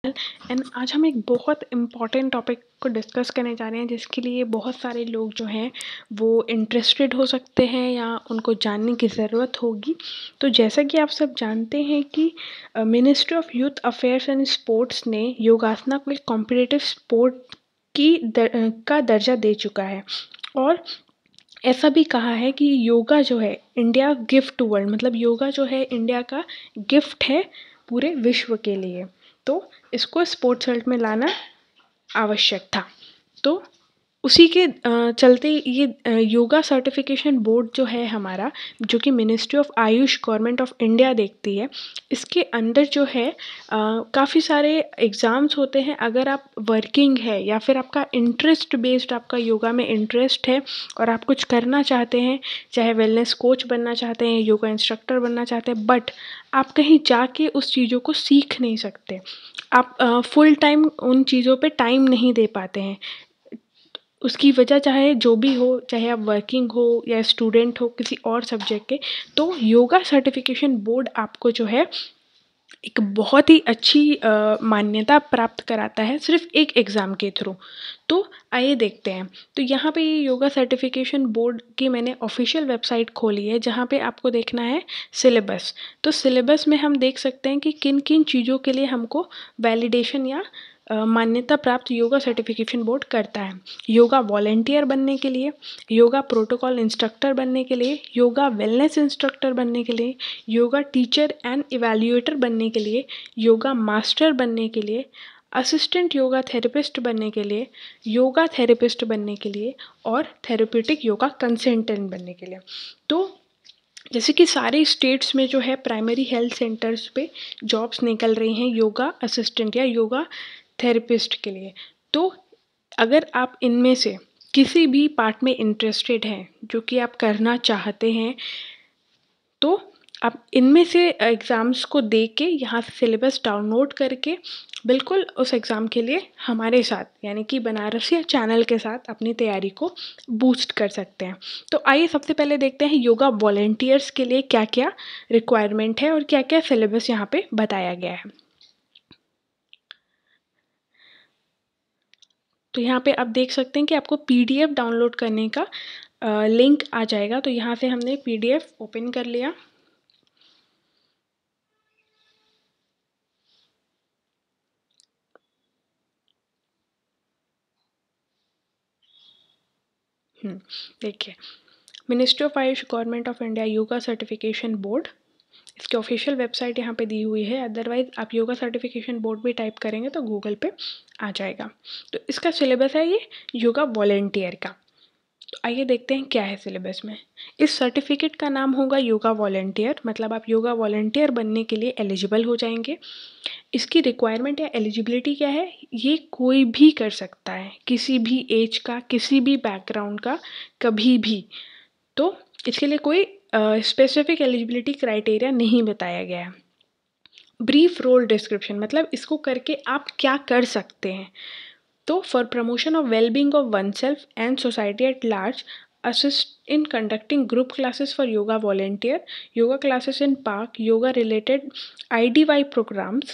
And आज हम एक बहुत इम्पॉर्टेंट टॉपिक को डिस्कस करने जा रहे हैं जिसके लिए बहुत सारे लोग जो हैं वो इंटरेस्टेड हो सकते हैं या उनको जानने की ज़रूरत होगी। तो जैसा कि आप सब जानते हैं कि ministry of youth affairs and sports ने योगासना को एक कॉम्पिटिटिव स्पोर्ट का दर्जा दे चुका है और ऐसा भी कहा है कि योगा जो है इंडिया गिफ्ट टू वर्ल्ड, मतलब योगा जो है इंडिया का गिफ्ट है पूरे विश्व के लिए। तो इसको स्पोर्ट्स वर्ल्ड में लाना आवश्यक था। तो उसी के चलते ये योगा सर्टिफिकेशन बोर्ड जो है हमारा, जो कि ministry of Ayush government of India देखती है, इसके अंदर जो है काफ़ी सारे एग्ज़ाम्स होते हैं। अगर आप वर्किंग है या फिर आपका इंटरेस्ट बेस्ड आपका योगा में इंटरेस्ट है और आप कुछ करना चाहते हैं, चाहे वेलनेस कोच बनना चाहते हैं, योगा इंस्ट्रक्टर बनना चाहते हैं, बट आप कहीं जाके उस चीज़ों को सीख नहीं सकते, आप फुल टाइम उन चीज़ों पे टाइम नहीं दे पाते हैं। उसकी वजह चाहे जो भी हो, चाहे आप वर्किंग हो या स्टूडेंट हो किसी और सब्जेक्ट के, तो योगा सर्टिफिकेशन बोर्ड आपको जो है एक बहुत ही अच्छी मान्यता प्राप्त कराता है सिर्फ एक एग्ज़ाम के थ्रू। तो आइए देखते हैं। तो यहाँ पे ये योगा सर्टिफिकेशन बोर्ड की मैंने ऑफिशियल वेबसाइट खोली है जहाँ पे आपको देखना है सिलेबस। तो सिलेबस में हम देख सकते हैं कि किन किन चीज़ों के लिए हमको वैलिडेशन या मान्यता प्राप्त योगा सर्टिफिकेशन बोर्ड करता है। योगा वॉलेंटियर बनने के लिए, योगा प्रोटोकॉल इंस्ट्रक्टर बनने के लिए, योगा वेलनेस इंस्ट्रक्टर बनने के लिए, योगा टीचर एंड इवैल्यूएटर बनने के लिए, योगा मास्टर बनने के लिए, असिस्टेंट योगा थेरेपिस्ट बनने के लिए, योगा थेरेपिस्ट बनने के लिए और थेरेप्यूटिक योगा कंसल्टेंट बनने के लिए। तो जैसे कि सारे स्टेट्स में जो है प्राइमरी हेल्थ सेंटर्स पे जॉब्स निकल रही हैं योगा असिस्टेंट या योगा थेरेपिस्ट के लिए। तो अगर आप इनमें से किसी भी पार्ट में इंटरेस्टेड हैं, जो कि आप करना चाहते हैं, तो आप इनमें से एग्ज़ाम्स को दे के यहाँ से सिलेबस डाउनलोड करके बिल्कुल उस एग्ज़ाम के लिए हमारे साथ यानी कि बनारसिया चैनल के साथ अपनी तैयारी को बूस्ट कर सकते हैं। तो आइए सबसे पहले देखते हैं योगा वॉलेंटियर्स के लिए क्या क्या रिक्वायरमेंट है और क्या क्या सिलेबस यहाँ पे बताया गया है। तो यहाँ पे आप देख सकते हैं कि आपको पीडीएफ डाउनलोड करने का लिंक आ जाएगा। तो यहाँ से हमने पीडीएफ ओपन कर लिया। देखिए, ministry of Ayush government of India yoga certification board, इसकी ऑफिशियल वेबसाइट यहाँ पे दी हुई है। अदरवाइज़ आप योगा सर्टिफिकेशन बोर्ड भी टाइप करेंगे तो गूगल पे आ जाएगा। तो इसका सिलेबस है ये योगा वॉलेंटियर का। तो आइए देखते हैं क्या है सिलेबस में। इस सर्टिफिकेट का नाम होगा योगा वॉलेंटियर, मतलब आप योगा वॉलेंटियर बनने के लिए एलिजिबल हो जाएंगे। इसकी रिक्वायरमेंट या एलिजिबिलिटी क्या है, ये कोई भी कर सकता है, किसी भी एज का, किसी भी बैकग्राउंड का, कभी भी। तो इसके लिए कोई स्पेसिफिक एलिजिबिलिटी क्राइटेरिया नहीं बताया गया है। ब्रीफ रोल डिस्क्रिप्शन, मतलब इसको करके आप क्या कर सकते हैं। तो for promotion of wellbeing of one self and society at large, assist in conducting group classes for yoga volunteer, yoga classes in park, yoga related IDY programs,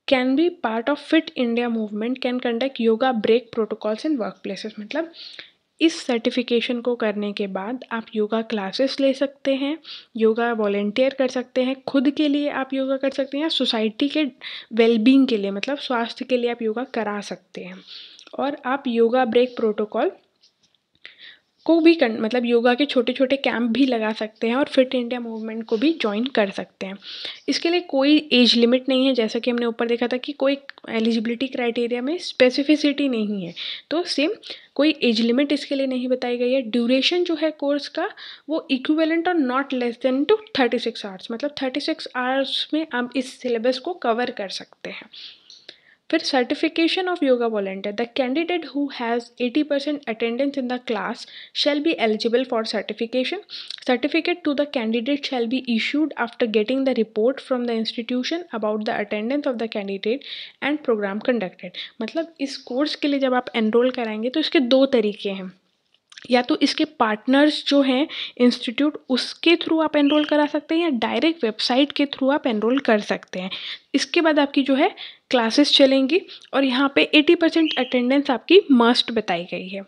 can be part of fit India movement, can conduct yoga break protocols in workplaces। मतलब इस certification को करने के बाद आप yoga classes ले सकते हैं, योगा वॉलेंटियर कर सकते हैं, खुद के लिए आप योगा कर सकते हैं या सोसाइटी के वेलबींग के लिए, मतलब स्वास्थ्य के लिए आप योगा करा सकते हैं। और आप योगा ब्रेक प्रोटोकॉल को भी मतलब योगा के छोटे छोटे कैंप भी लगा सकते हैं और फिट इंडिया मूवमेंट को भी ज्वाइन कर सकते हैं। इसके लिए कोई एज लिमिट नहीं है, जैसा कि हमने ऊपर देखा था कि कोई एलिजिबिलिटी क्राइटेरिया में स्पेसिफिसिटी नहीं है। तो सेम कोई एज लिमिट इसके लिए नहीं बताई गई है। ड्यूरेशन जो है कोर्स का वो इक्विवेलेंट और not less than to 36 hours, मतलब 36 आवर्स में आप इस सिलेबस को कवर कर सकते हैं। फिर certification of yoga volunteer, the candidate who has 80% attendance in the class shall be eligible for certification. Certificate to the candidate shall be issued after getting the report from the institution about the attendance of the candidate and program conducted। मतलब इस course के लिए जब आप enrol कराएंगे तो इसके दो तरीके हैं। या तो इसके पार्टनर्स जो हैं इंस्टीट्यूट, उसके थ्रू आप एनरोल करा सकते हैं या डायरेक्ट वेबसाइट के थ्रू आप एनरोल कर सकते हैं। इसके बाद आपकी जो है क्लासेस चलेंगी और यहाँ पे 80% अटेंडेंस आपकी मस्ट बताई गई है।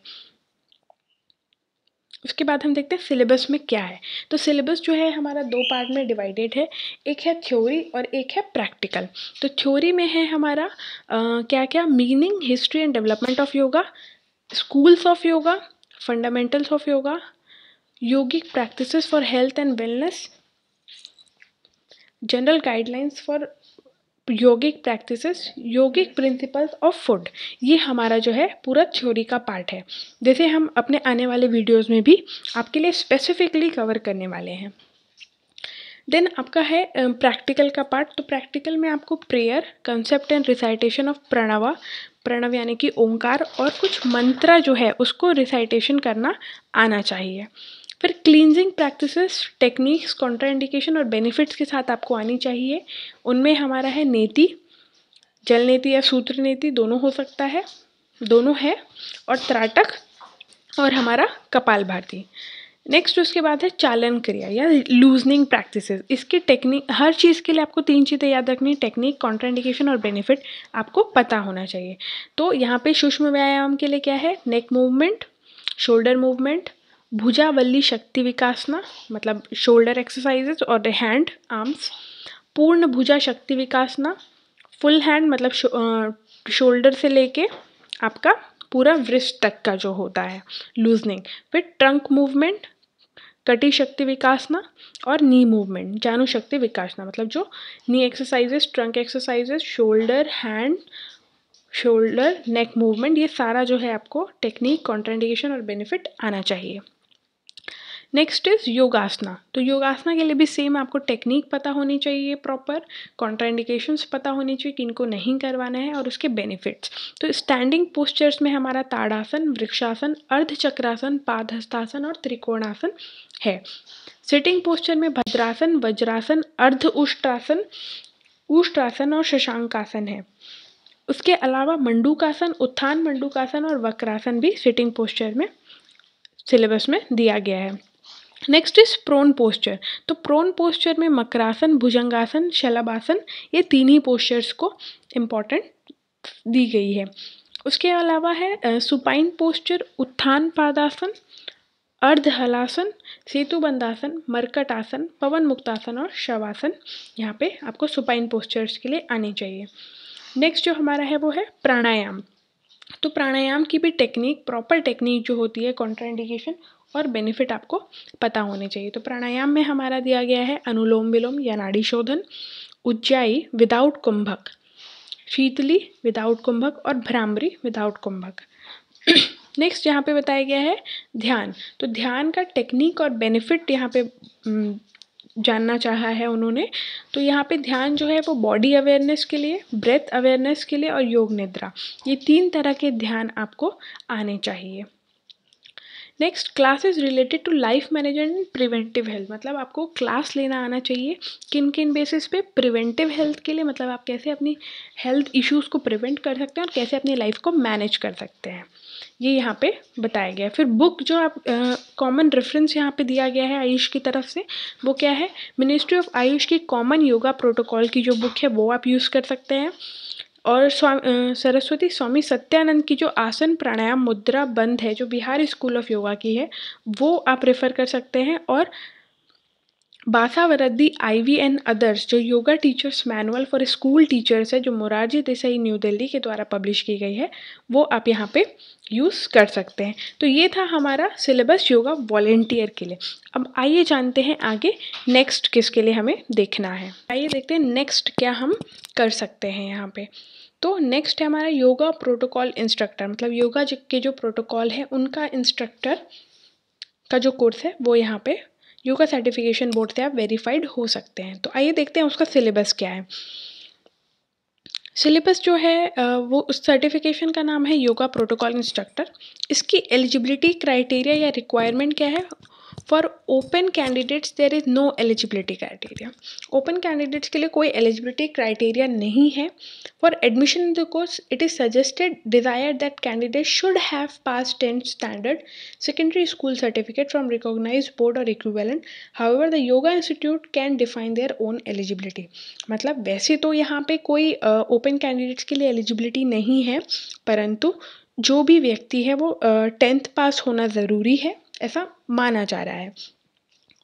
उसके बाद हम देखते हैं सिलेबस में क्या है। तो सिलेबस जो है हमारा 2 पार्ट में डिवाइडेड है, एक है थ्योरी और एक है प्रैक्टिकल। तो थ्योरी में है हमारा क्या क्या, meaning, history and development of yoga, schools of yoga, fundamentals of yoga, yogic practices for health and wellness, general guidelines for yogic practices, yogic principles of food. ये हमारा जो है पूरा थ्योरी का पार्ट है, जैसे हम अपने आने वाले वीडियोस में भी आपके लिए स्पेसिफिकली कवर करने वाले हैं। देन आपका है प्रैक्टिकल का पार्ट। तो प्रैक्टिकल में आपको prayer, concept and recitation of Pranav यानी कि ओंकार, और कुछ मंत्र जो है उसको रिसाइटेशन करना आना चाहिए। फिर क्लींजिंग प्रैक्टिसेस, टेक्निक्स, कॉन्ट्राइंडिकेशन और बेनिफिट्स के साथ आपको आनी चाहिए। उनमें हमारा है नेति, जल नेति या सूत्र नेति, दोनों हो सकता है, दोनों है, और त्राटक और हमारा कपालभाति। नेक्स्ट उसके बाद है चालन क्रिया या लूजनिंग प्रैक्टिसेस। इसकी टेक्निक, हर चीज़ के लिए आपको 3 चीज़ें याद रखनी, टेक्निक, कॉन्ट्राइंडिकेशन और बेनिफिट आपको पता होना चाहिए। तो यहाँ पे सूक्ष्म व्यायाम के लिए क्या है, नेक मूवमेंट, शोल्डर मूवमेंट, भुजावल्ली शक्ति विकासना मतलब शोल्डर एक्सरसाइजेज और हैंड आर्म्स, पूर्ण भुजा शक्ति विकासना, फुल हैंड मतलब शोल्डर से लेके आपका पूरा वृष्ट तक का जो होता है लूजनिंग। फिर ट्रंक मूवमेंट, कटी शक्ति विकासना, और नी मूवमेंट, जानु शक्ति विकासना, मतलब जो knee exercises, trunk exercises, shoulder, hand, shoulder, neck movement, ये सारा जो है आपको टेक्निक, कॉन्ट्राइंडिकेशन और बेनिफिट आना चाहिए। Next is योगासना। तो योगासना के लिए भी सेम आपको टेक्निक पता होनी चाहिए, प्रॉपर कॉन्ट्राइंडिकेशंस पता होनी चाहिए किनको नहीं करवाना है, और उसके बेनिफिट्स। तो स्टैंडिंग पोस्चर्स में हमारा ताड़ासन, वृक्षासन, अर्धचक्रासन, पादहस्तासन और त्रिकोणासन है। सिटिंग पोस्चर में भद्रासन, वज्रासन, अर्ध उष्ट्रासन, उष्ट्रासन और शशांकासन है। उसके अलावा मंडूकासन, उत्थान मंडूकासन और वक्रासन भी सिटिंग पोस्चर में सिलेबस में दिया गया है। Next is prone posture. तो प्रोन पोस्चर में मकरासन, भुजंगासन, शलभासन, ये 3 ही पोस्चर्स को इम्पॉर्टेंट दी गई है। उसके अलावा है सुपाइन पोस्चर, उत्थान पादासन, अर्ध हलासन, सेतुबंधासन, मरकट आसन, पवन मुक्तासन और शवासन यहाँ पे आपको सुपाइन पोस्चर्स के लिए आनी चाहिए। नेक्स्ट जो हमारा है वो है प्राणायाम। तो प्राणायाम की भी टेक्निक, प्रॉपर टेक्निक जो होती है, कॉन्ट्राइंडिकेशन और बेनिफिट आपको पता होने चाहिए। तो प्राणायाम में हमारा दिया गया है अनुलोम विलोम या नाड़ी शोधन, उज्जाई विदाउट कुंभक, शीतली विदाउट कुंभक और भ्रामरी विदाउट कुंभक। नेक्स्ट यहाँ पे बताया गया है ध्यान। तो ध्यान का टेक्निक और बेनिफिट यहाँ पे जानना चाहा है उन्होंने। तो यहाँ पे ध्यान जो है वो बॉडी अवेयरनेस के लिए, ब्रेथ अवेयरनेस के लिए और योग निद्रा, ये 3 तरह के ध्यान आपको आने चाहिए। Next classes related to life management and preventive health, मतलब आपको क्लास लेना आना चाहिए किन किन बेसिस पे, प्रिवेंटिव हेल्थ के लिए, मतलब आप कैसे अपनी हेल्थ इश्यूज़ को प्रिवेंट कर सकते हैं और कैसे अपनी लाइफ को मैनेज कर सकते हैं, ये यहाँ पे बताया गया है। फिर बुक जो आप कॉमन रेफरेंस यहाँ पे दिया गया है आयुष की तरफ से, वो क्या है, मिनिस्ट्री ऑफ आयुष की कॉमन योगा प्रोटोकॉल की जो बुक है वो आप यूज़ कर सकते हैं। और सरस्वती स्वामी सत्यानंद की जो आसन प्राणायाम मुद्रा बंद है, जो बिहार स्कूल ऑफ योगा की है, वो आप रेफ़र कर सकते हैं। और बासावरद्दी IV एंड अदर्स जो yoga teachers manual for school teachers है, जो मोरारजी देसाई न्यू दिल्ली के द्वारा पब्लिश की गई है, वो आप यहाँ पे यूज़ कर सकते हैं। तो ये था हमारा सिलेबस योगा वॉलेंटियर के लिए। अब आइए जानते हैं आगे नेक्स्ट किसके लिए हमें देखना है। आइए देखते हैं नेक्स्ट क्या हम कर सकते हैं यहाँ पे। तो नेक्स्ट है हमारा योगा प्रोटोकॉल इंस्ट्रक्टर, मतलब योगा के जो प्रोटोकॉल है उनका इंस्ट्रक्टर का जो कोर्स है वो यहाँ पे योगा सर्टिफिकेशन बोर्ड से आप वेरीफाइड हो सकते हैं। तो आइए देखते हैं उसका सिलेबस क्या है। सिलेबस जो है वो उस सर्टिफिकेशन का नाम है योगा प्रोटोकॉल इंस्ट्रक्टर। इसकी एलिजिबिलिटी क्राइटेरिया या रिक्वायरमेंट क्या है, for open candidates there is no eligibility criteria. Open candidates के लिए कोई एलिजिबिलिटी क्राइटेरिया नहीं है। For admission in the course it is suggested desired that candidate should have pass 10th standard secondary school certificate from recognized board or equivalent. However, the yoga institute can define their own eligibility. मतलब वैसे तो यहाँ पे कोई open candidates के लिए eligibility नहीं है, परंतु जो भी व्यक्ति है वो 10th पास होना ज़रूरी है, ऐसा माना जा रहा है।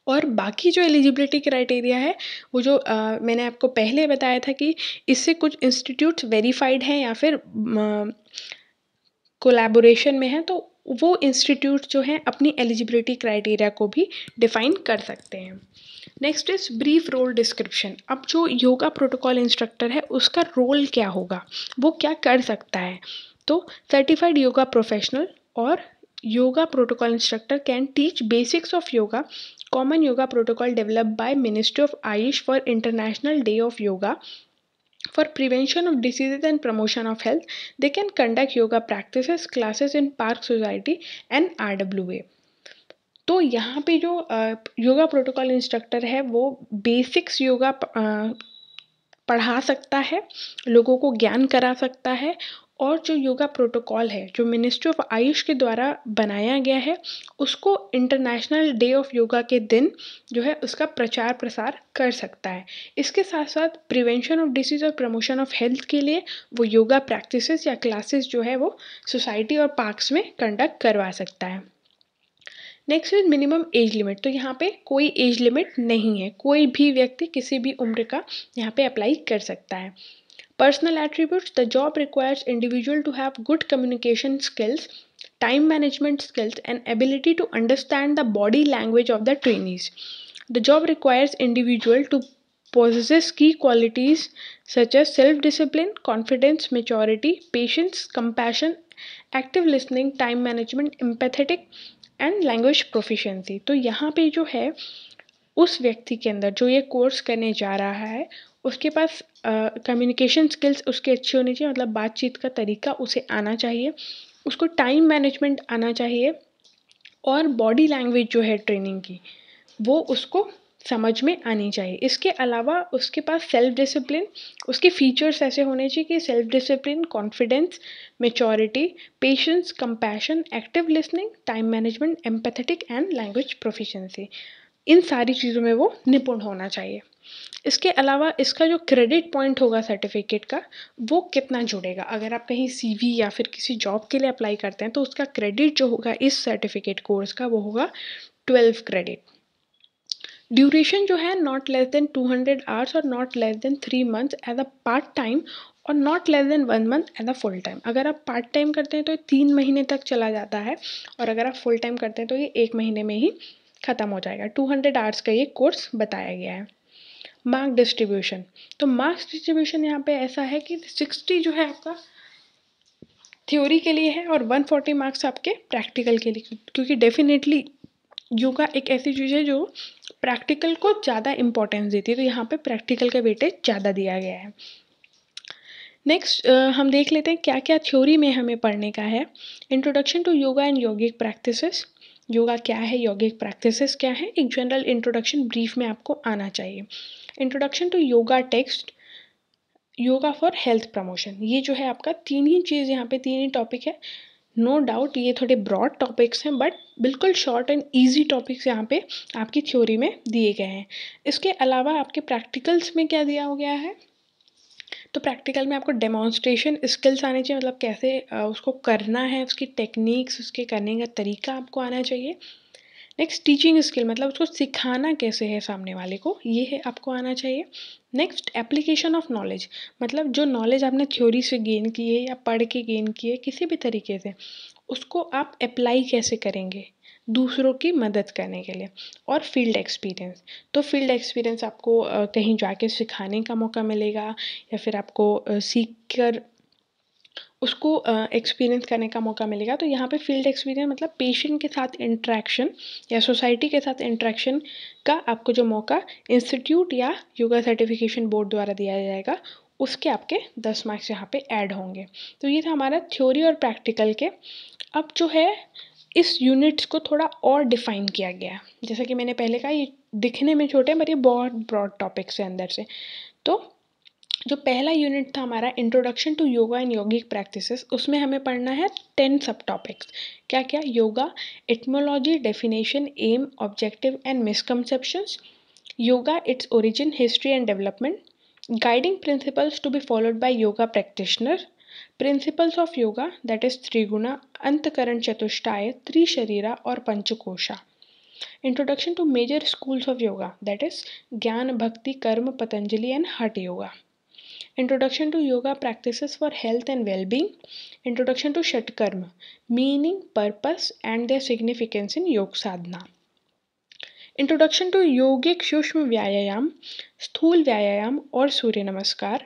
और बाकी जो एलिजिबिलिटी क्राइटेरिया है वो जो मैंने आपको पहले बताया था कि इससे कुछ इंस्टीट्यूट्स वेरीफाइड हैं या फिर कोलैबोरेशन में है, तो वो इंस्टीट्यूट जो हैं अपनी एलिजिबिलिटी क्राइटेरिया को भी डिफाइन कर सकते हैं। Next is brief role description. अब जो योगा प्रोटोकॉल इंस्ट्रक्टर है उसका रोल क्या होगा, वो क्या कर सकता है। तो सर्टिफाइड योगा प्रोफेशनल और yoga protocol instructor can teach basics of yoga, common yoga protocol developed by ministry of Ayush for international day of yoga for prevention of diseases and promotion of health. They can conduct yoga practices classes in Park Society and RWA. तो यहाँ पे जो yoga protocol instructor है वो basics yoga पढ़ा सकता है, लोगों को ज्ञान करा सकता है, और जो योगा प्रोटोकॉल है जो मिनिस्ट्री ऑफ आयुष के द्वारा बनाया गया है उसको इंटरनेशनल डे ऑफ योगा के दिन जो है उसका प्रचार प्रसार कर सकता है। इसके साथ साथ प्रिवेंशन ऑफ डिसीज और प्रमोशन ऑफ हेल्थ के लिए वो योगा प्रैक्टिसेस या क्लासेस जो है वो सोसाइटी और पार्क्स में कंडक्ट करवा सकता है। Next is minimum age limit. तो यहाँ पे कोई एज लिमिट नहीं है, कोई भी व्यक्ति किसी भी उम्र का यहाँ पे अप्लाई कर सकता है। Personal attributes: the job requires individual to have good communication skills, time management skills, and ability to understand the body language of the trainees. The job requires individual to possess key qualities such as self-discipline, confidence, maturity, patience, compassion, active listening, time management, empathetic, and language proficiency. तो यहाँ पे जो है उस व्यक्ति के अंदर जो ये कोर्स करने जा रहा है उसके पास कम्युनिकेशन स्किल्स उसकी अच्छी होनी चाहिए, मतलब बातचीत का तरीका उसे आना चाहिए, उसको टाइम मैनेजमेंट आना चाहिए, और बॉडी लैंग्वेज जो है ट्रेनिंग की वो उसको समझ में आनी चाहिए। इसके अलावा उसके पास सेल्फ डिसिप्लिन, उसके फीचर्स ऐसे होने चाहिए कि self discipline, confidence, maturity, patience, compassion, active listening, time management, empathetic and language proficiency, इन सारी चीज़ों में वो निपुण होना चाहिए। इसके अलावा इसका जो क्रेडिट पॉइंट होगा सर्टिफिकेट का वो कितना जुड़ेगा, अगर आप कहीं सीवी या फिर किसी जॉब के लिए अप्लाई करते हैं तो उसका क्रेडिट जो होगा इस सर्टिफिकेट कोर्स का वो होगा 12 क्रेडिट। ड्यूरेशन जो है नॉट लेस देन 200 आवर्स और not less than 3 months as a part time और not less than 1 month as a full time. अगर आप पार्ट टाइम करते हैं तो ये 3 महीने तक चला जाता है, और अगर आप फुल टाइम करते हैं तो ये 1 महीने में ही ख़त्म हो जाएगा। 200 आवर्स का ये कोर्स बताया गया है। मार्क डिस्ट्रीब्यूशन, तो मार्क्स डिस्ट्रीब्यूशन यहाँ पे ऐसा है कि 60 जो है आपका थ्योरी के लिए है और 140 मार्क्स आपके प्रैक्टिकल के लिए, क्योंकि डेफिनेटली योगा एक ऐसी चीज़ है जो प्रैक्टिकल को ज़्यादा इम्पोर्टेंस देती है, तो यहाँ पे प्रैक्टिकल का वेटेज ज़्यादा दिया गया है। नेक्स्ट हम देख लेते हैं क्या क्या थ्योरी में हमें पढ़ने का है। Introduction to yoga and yogic practices, yoga क्या है, योगिक प्रैक्टिसेस क्या है, एक जनरल इंट्रोडक्शन ब्रीफ में आपको आना चाहिए। Introduction to yoga text, yoga for health promotion, ये जो है आपका 3 ही चीज़ यहाँ पे 3 ही टॉपिक है। नो डाउट ये थोड़े ब्रॉड टॉपिक्स हैं बट बिल्कुल शॉर्ट एंड ईजी टॉपिक्स यहाँ पे आपकी थ्योरी में दिए गए हैं। इसके अलावा आपके प्रैक्टिकल्स में क्या दिया हो गया है, तो प्रैक्टिकल में आपको डेमोन्स्ट्रेशन स्किल्स आने चाहिए, मतलब कैसे उसको करना है, उसकी टेक्निक्स, उसके करने का तरीका आपको आना चाहिए। नेक्स्ट टीचिंग स्किल, मतलब उसको सिखाना कैसे है सामने वाले को, ये है आपको आना चाहिए। नेक्स्ट एप्लीकेशन ऑफ नॉलेज, मतलब जो नॉलेज आपने थ्योरी से गेन की है या पढ़ के गेन की है किसी भी तरीके से, उसको आप अप्लाई कैसे करेंगे दूसरों की मदद करने के लिए। और फील्ड एक्सपीरियंस, तो फील्ड एक्सपीरियंस आपको कहीं जाके सिखाने का मौका मिलेगा या फिर आपको सीख कर उसको एक्सपीरियंस करने का मौका मिलेगा। तो यहाँ पे फील्ड एक्सपीरियंस मतलब पेशेंट के साथ इंटरेक्शन या सोसाइटी के साथ इंटरेक्शन का आपको जो मौका इंस्टीट्यूट या योगा सर्टिफिकेशन बोर्ड द्वारा दिया जाएगा, उसके आपके 10 मार्क्स यहाँ पे ऐड होंगे। तो ये था हमारा थ्योरी और प्रैक्टिकल के। अब जो है इस यूनिट्स को थोड़ा और डिफाइन किया गया है। जैसा कि मैंने पहले कहा, ये दिखने में छोटे हैं पर ये बहुत ब्रॉड टॉपिक्स है अंदर से। तो जो पहला यूनिट था हमारा introduction to yoga and yogic practices, उसमें हमें पढ़ना है 10 सब टॉपिक्स। क्या क्या? Yoga, etymology, definition, aim, objective and misconceptions, yoga, its origin, history and development, guiding principles to be followed by yoga practitioner, principles of yoga, that is triguna, antakaran chatushtaya, trisharira or panchakosha. Introduction to major schools of yoga, that is Gyan, Bhakti, Karma, Patanjali and Hatha Yoga. Introduction to yoga practices for health and well-being. Introduction to Shatkarma, meaning, purpose and their significance in Yoga Sadhana. Introduction to yogic सूक्ष्म व्यायाम, स्थूल व्यायाम और Surya Namaskar.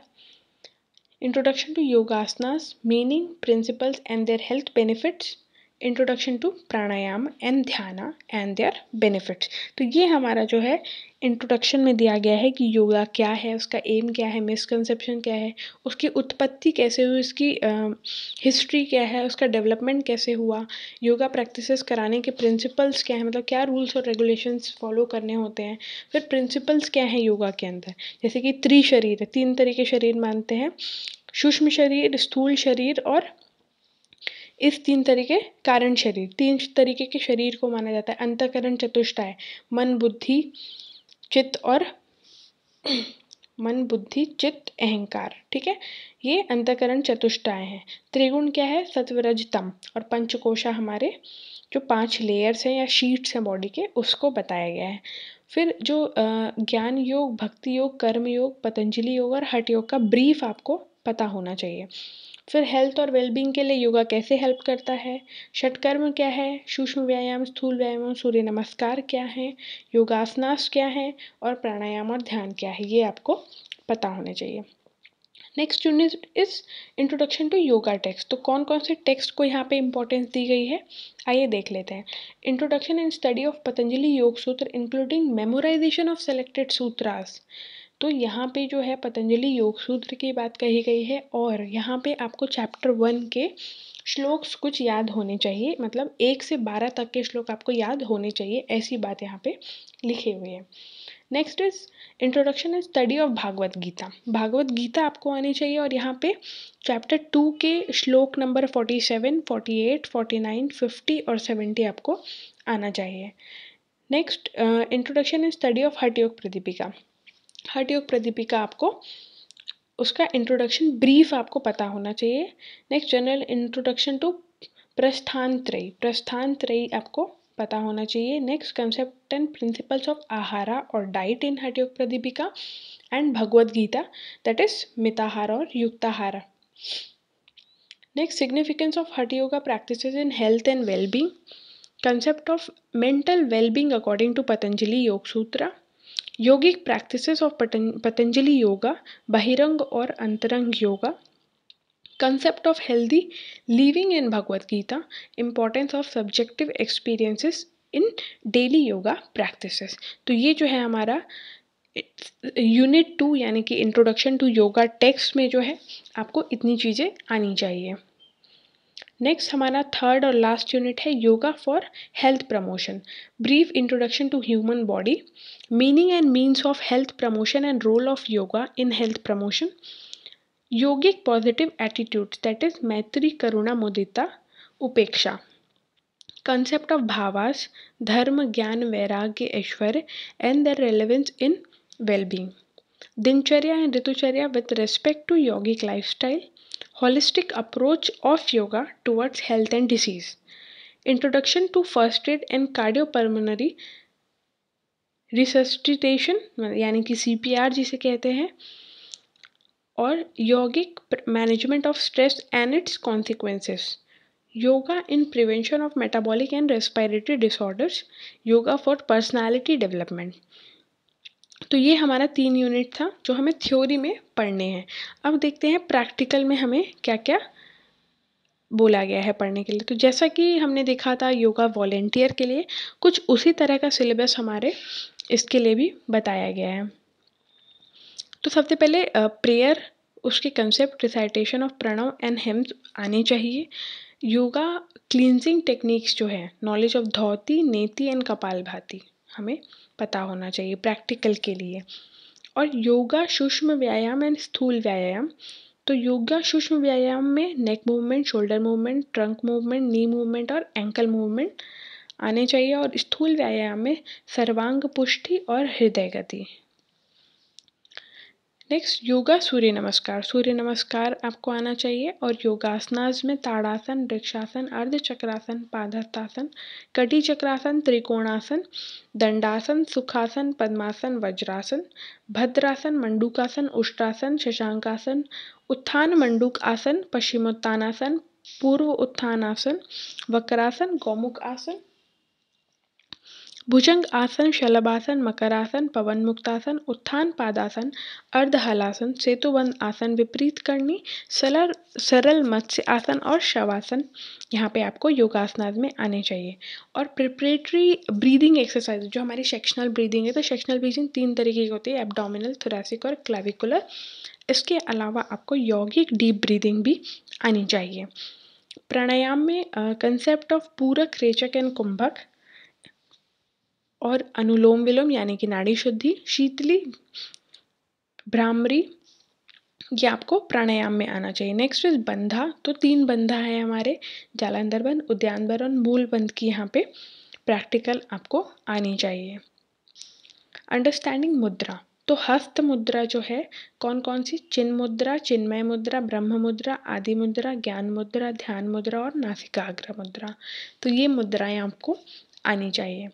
Introduction to yogasanas, meaning, principles and their health benefits. Introduction to pranayama and dhyana and their benefits. तो ये हमारा जो है इंट्रोडक्शन में दिया गया है कि योगा क्या है, उसका एम क्या है, मिसकंसेप्शन क्या है, उसकी उत्पत्ति कैसे हुई, उसकी हिस्ट्री क्या है, उसका डेवलपमेंट कैसे हुआ, योगा प्रैक्टिसेस कराने के प्रिंसिपल्स क्या है, मतलब क्या रूल्स और रेगुलेशंस फॉलो करने होते हैं. फिर प्रिंसिपल्स क्या है योगा के अंदर, जैसे कि त्रिशरीर, 3 तरह के शरीर मानते हैं, सूक्ष्म शरीर, स्थूल शरीर और इस 3 तरीके कारण शरीर. 3 तरीके के शरीर को माना जाता है. अंतःकरण चतुष्टय, मन बुद्धि चित्त और मन बुद्धि चित्त अहंकार. ठीक है, ये अंतःकरण चतुष्टय हैं. त्रिगुण क्या है? सत्वरज तम. और पंचकोशा हमारे जो 5 लेयर्स हैं या शीट्स हैं बॉडी के, उसको बताया गया है. फिर जो ज्ञान योग, भक्ति योग, कर्म योग, पतंजलि योग और हठ योग का ब्रीफ आपको पता होना चाहिए. फिर हेल्थ और वेलबींग के लिए योगा कैसे हेल्प करता है, षटकर्म क्या है, सूक्ष्म व्यायाम, स्थूल व्यायाम, सूर्य नमस्कार क्या है, योगासनास क्या है और प्राणायाम और ध्यान क्या है, ये आपको पता होने चाहिए. Next unit is introduction to yoga text. तो कौन कौन से टेक्स्ट को यहाँ पे इंपॉर्टेंस दी गई है, आइए देख लेते हैं. Introduction and study of Patanjali Yoga सूत्र इंक्लूडिंग मेमोराइजेशन ऑफ सेलेक्टेड सूत्रास. तो यहाँ पे जो है पतंजलि योग सूत्र की बात कही गई है और यहाँ पे आपको चैप्टर 1 के श्लोक्स कुछ याद होने चाहिए, मतलब 1 से 12 तक के श्लोक आपको याद होने चाहिए, ऐसी बात यहाँ पे लिखी हुई है. Next is introduction and study of Bhagavad Gita. Bhagavad Gita आपको आनी चाहिए और यहाँ पे चैप्टर 2 के श्लोक नंबर 47, 48, 49, 50 और 70 आपको आना चाहिए. Next introduction and study of हठ योग प्रदीपिका. हठ योग प्रदीपिका आपको उसका इंट्रोडक्शन ब्रीफ आपको पता होना चाहिए. नेक्स्ट जनरल इंट्रोडक्शन टू प्रस्थान त्रयी. प्रस्थान त्रयी आपको पता होना चाहिए. Next concept and principles of ahara और diet in Hatha Yoga Pradipika and Bhagavad Gita, that is mitahara और yuktahara. Next significance of Hatha yoga practices in health and wellbeing. Concept of mental wellbeing according to Patanjali Yoga Sutra. Yogic practices of Patanjali yoga, bahiranga और antaranga yoga. Concept of healthy living in Bhagavad Gita. Importance of subjective experiences in daily yoga practices. तो ये जो है हमारा unit 2 यानी कि introduction to yoga text में जो है आपको इतनी चीज़ें आनी चाहिए. नेक्स्ट हमारा थर्ड और लास्ट यूनिट है yoga for health promotion. Brief introduction to human body, meaning and means of health promotion and role of yoga in health promotion. Yogic positive attitudes, that is maitri, karuna, मुदिता, उपेक्षा. Concept of भावास, dharma, jnana, vairagya, aishwarya and their relevance in wellbeing. Dinacharya and ritucharya with respect to yogic lifestyle. Holistic approach of yoga towards health and disease. Introduction to first aid and cardiopulmonary resuscitation यानी कि CPR जिसे कहते हैं, और yogic management of stress and its consequences. Yoga in prevention of metabolic and respiratory disorders. Yoga for personality development. तो ये हमारा 3 unit था जो हमें थ्योरी में पढ़ने हैं. अब देखते हैं प्रैक्टिकल में हमें क्या क्या बोला गया है पढ़ने के लिए. तो जैसा कि हमने देखा था योगा वॉलेंटियर के लिए, कुछ उसी तरह का सिलेबस हमारे इसके लिए भी बताया गया है. तो सबसे पहले प्रेयर उसके concept, recitation of pranava and hymns आने चाहिए। योगा क्लींजिंग टेक्निक्स जो है, नॉलेज ऑफ धौती, नेति एंड कपालभाति हमें पता होना चाहिए प्रैक्टिकल के लिए। और योगा सूक्ष्म व्यायाम एंड स्थूल व्यायाम, तो योगा सूक्ष्म व्यायाम में neck movement, shoulder movement, trunk movement, knee movement और एंकल मूवमेंट आने चाहिए। और स्थूल व्यायाम में सर्वांग पुष्टि और हृदय गति। नेक्स्ट योगा सूर्य नमस्कार, सूर्य नमस्कार आपको आना चाहिए। और योगासनास में ताड़ासन, वृक्षासन, अर्धचक्रासन, पादहस्तासन, कटी चक्रासन, त्रिकोणासन, दंडासन, सुखासन, पद्मासन, वज्रासन, भद्रासन, मंडूकासन, उष्ट्रासन, शशांकासन, उत्थान मंडूक आसन, पश्चिमोत्तानासन, पूर्व उत्थानासन, वक्रासन, गौमुख आसन, भुजंग आसन, शलभासन, मकरासन, पवन मुक्तासन, उत्थान पादासन, अर्ध हलासन, सेतुबंध आसन, विपरीत करनी, सरल मत्स्य आसन और शवासन यहाँ पे आपको योगासनास में आने चाहिए। और प्रिपरेटरी ब्रीदिंग एक्सरसाइज जो हमारी सेक्शनल ब्रीदिंग है, तो सेक्शनल ब्रीदिंग 3 तरीके की होती है, एब्डोमिनल, थोरैसिक और क्लाविकुलर। इसके अलावा आपको यौगिक डीप ब्रीदिंग भी आनी चाहिए। प्राणायाम में कंसेप्ट ऑफ पूरक, रेचक एंड कुंभक और अनुलोम विलोम यानी कि नाड़ी शुद्धि, शीतली, भ्रामरी, ये आपको प्राणायाम में आना चाहिए। नेक्स्ट इज बंधा, तो 3 बंधा है हमारे, जालंधर बंध, उद्यान बंध और मूल बंध की यहाँ पे प्रैक्टिकल आपको आनी चाहिए। अंडरस्टैंडिंग मुद्रा, तो हस्त मुद्रा जो है कौन कौन सी, चिन्ह मुद्रा, चिन्मय मुद्रा, ब्रह्म मुद्रा, आदि मुद्रा, ज्ञान मुद्रा, ध्यान मुद्रा और नासिकाग्र मुद्रा, तो ये मुद्राएं आपको आनी चाहिए।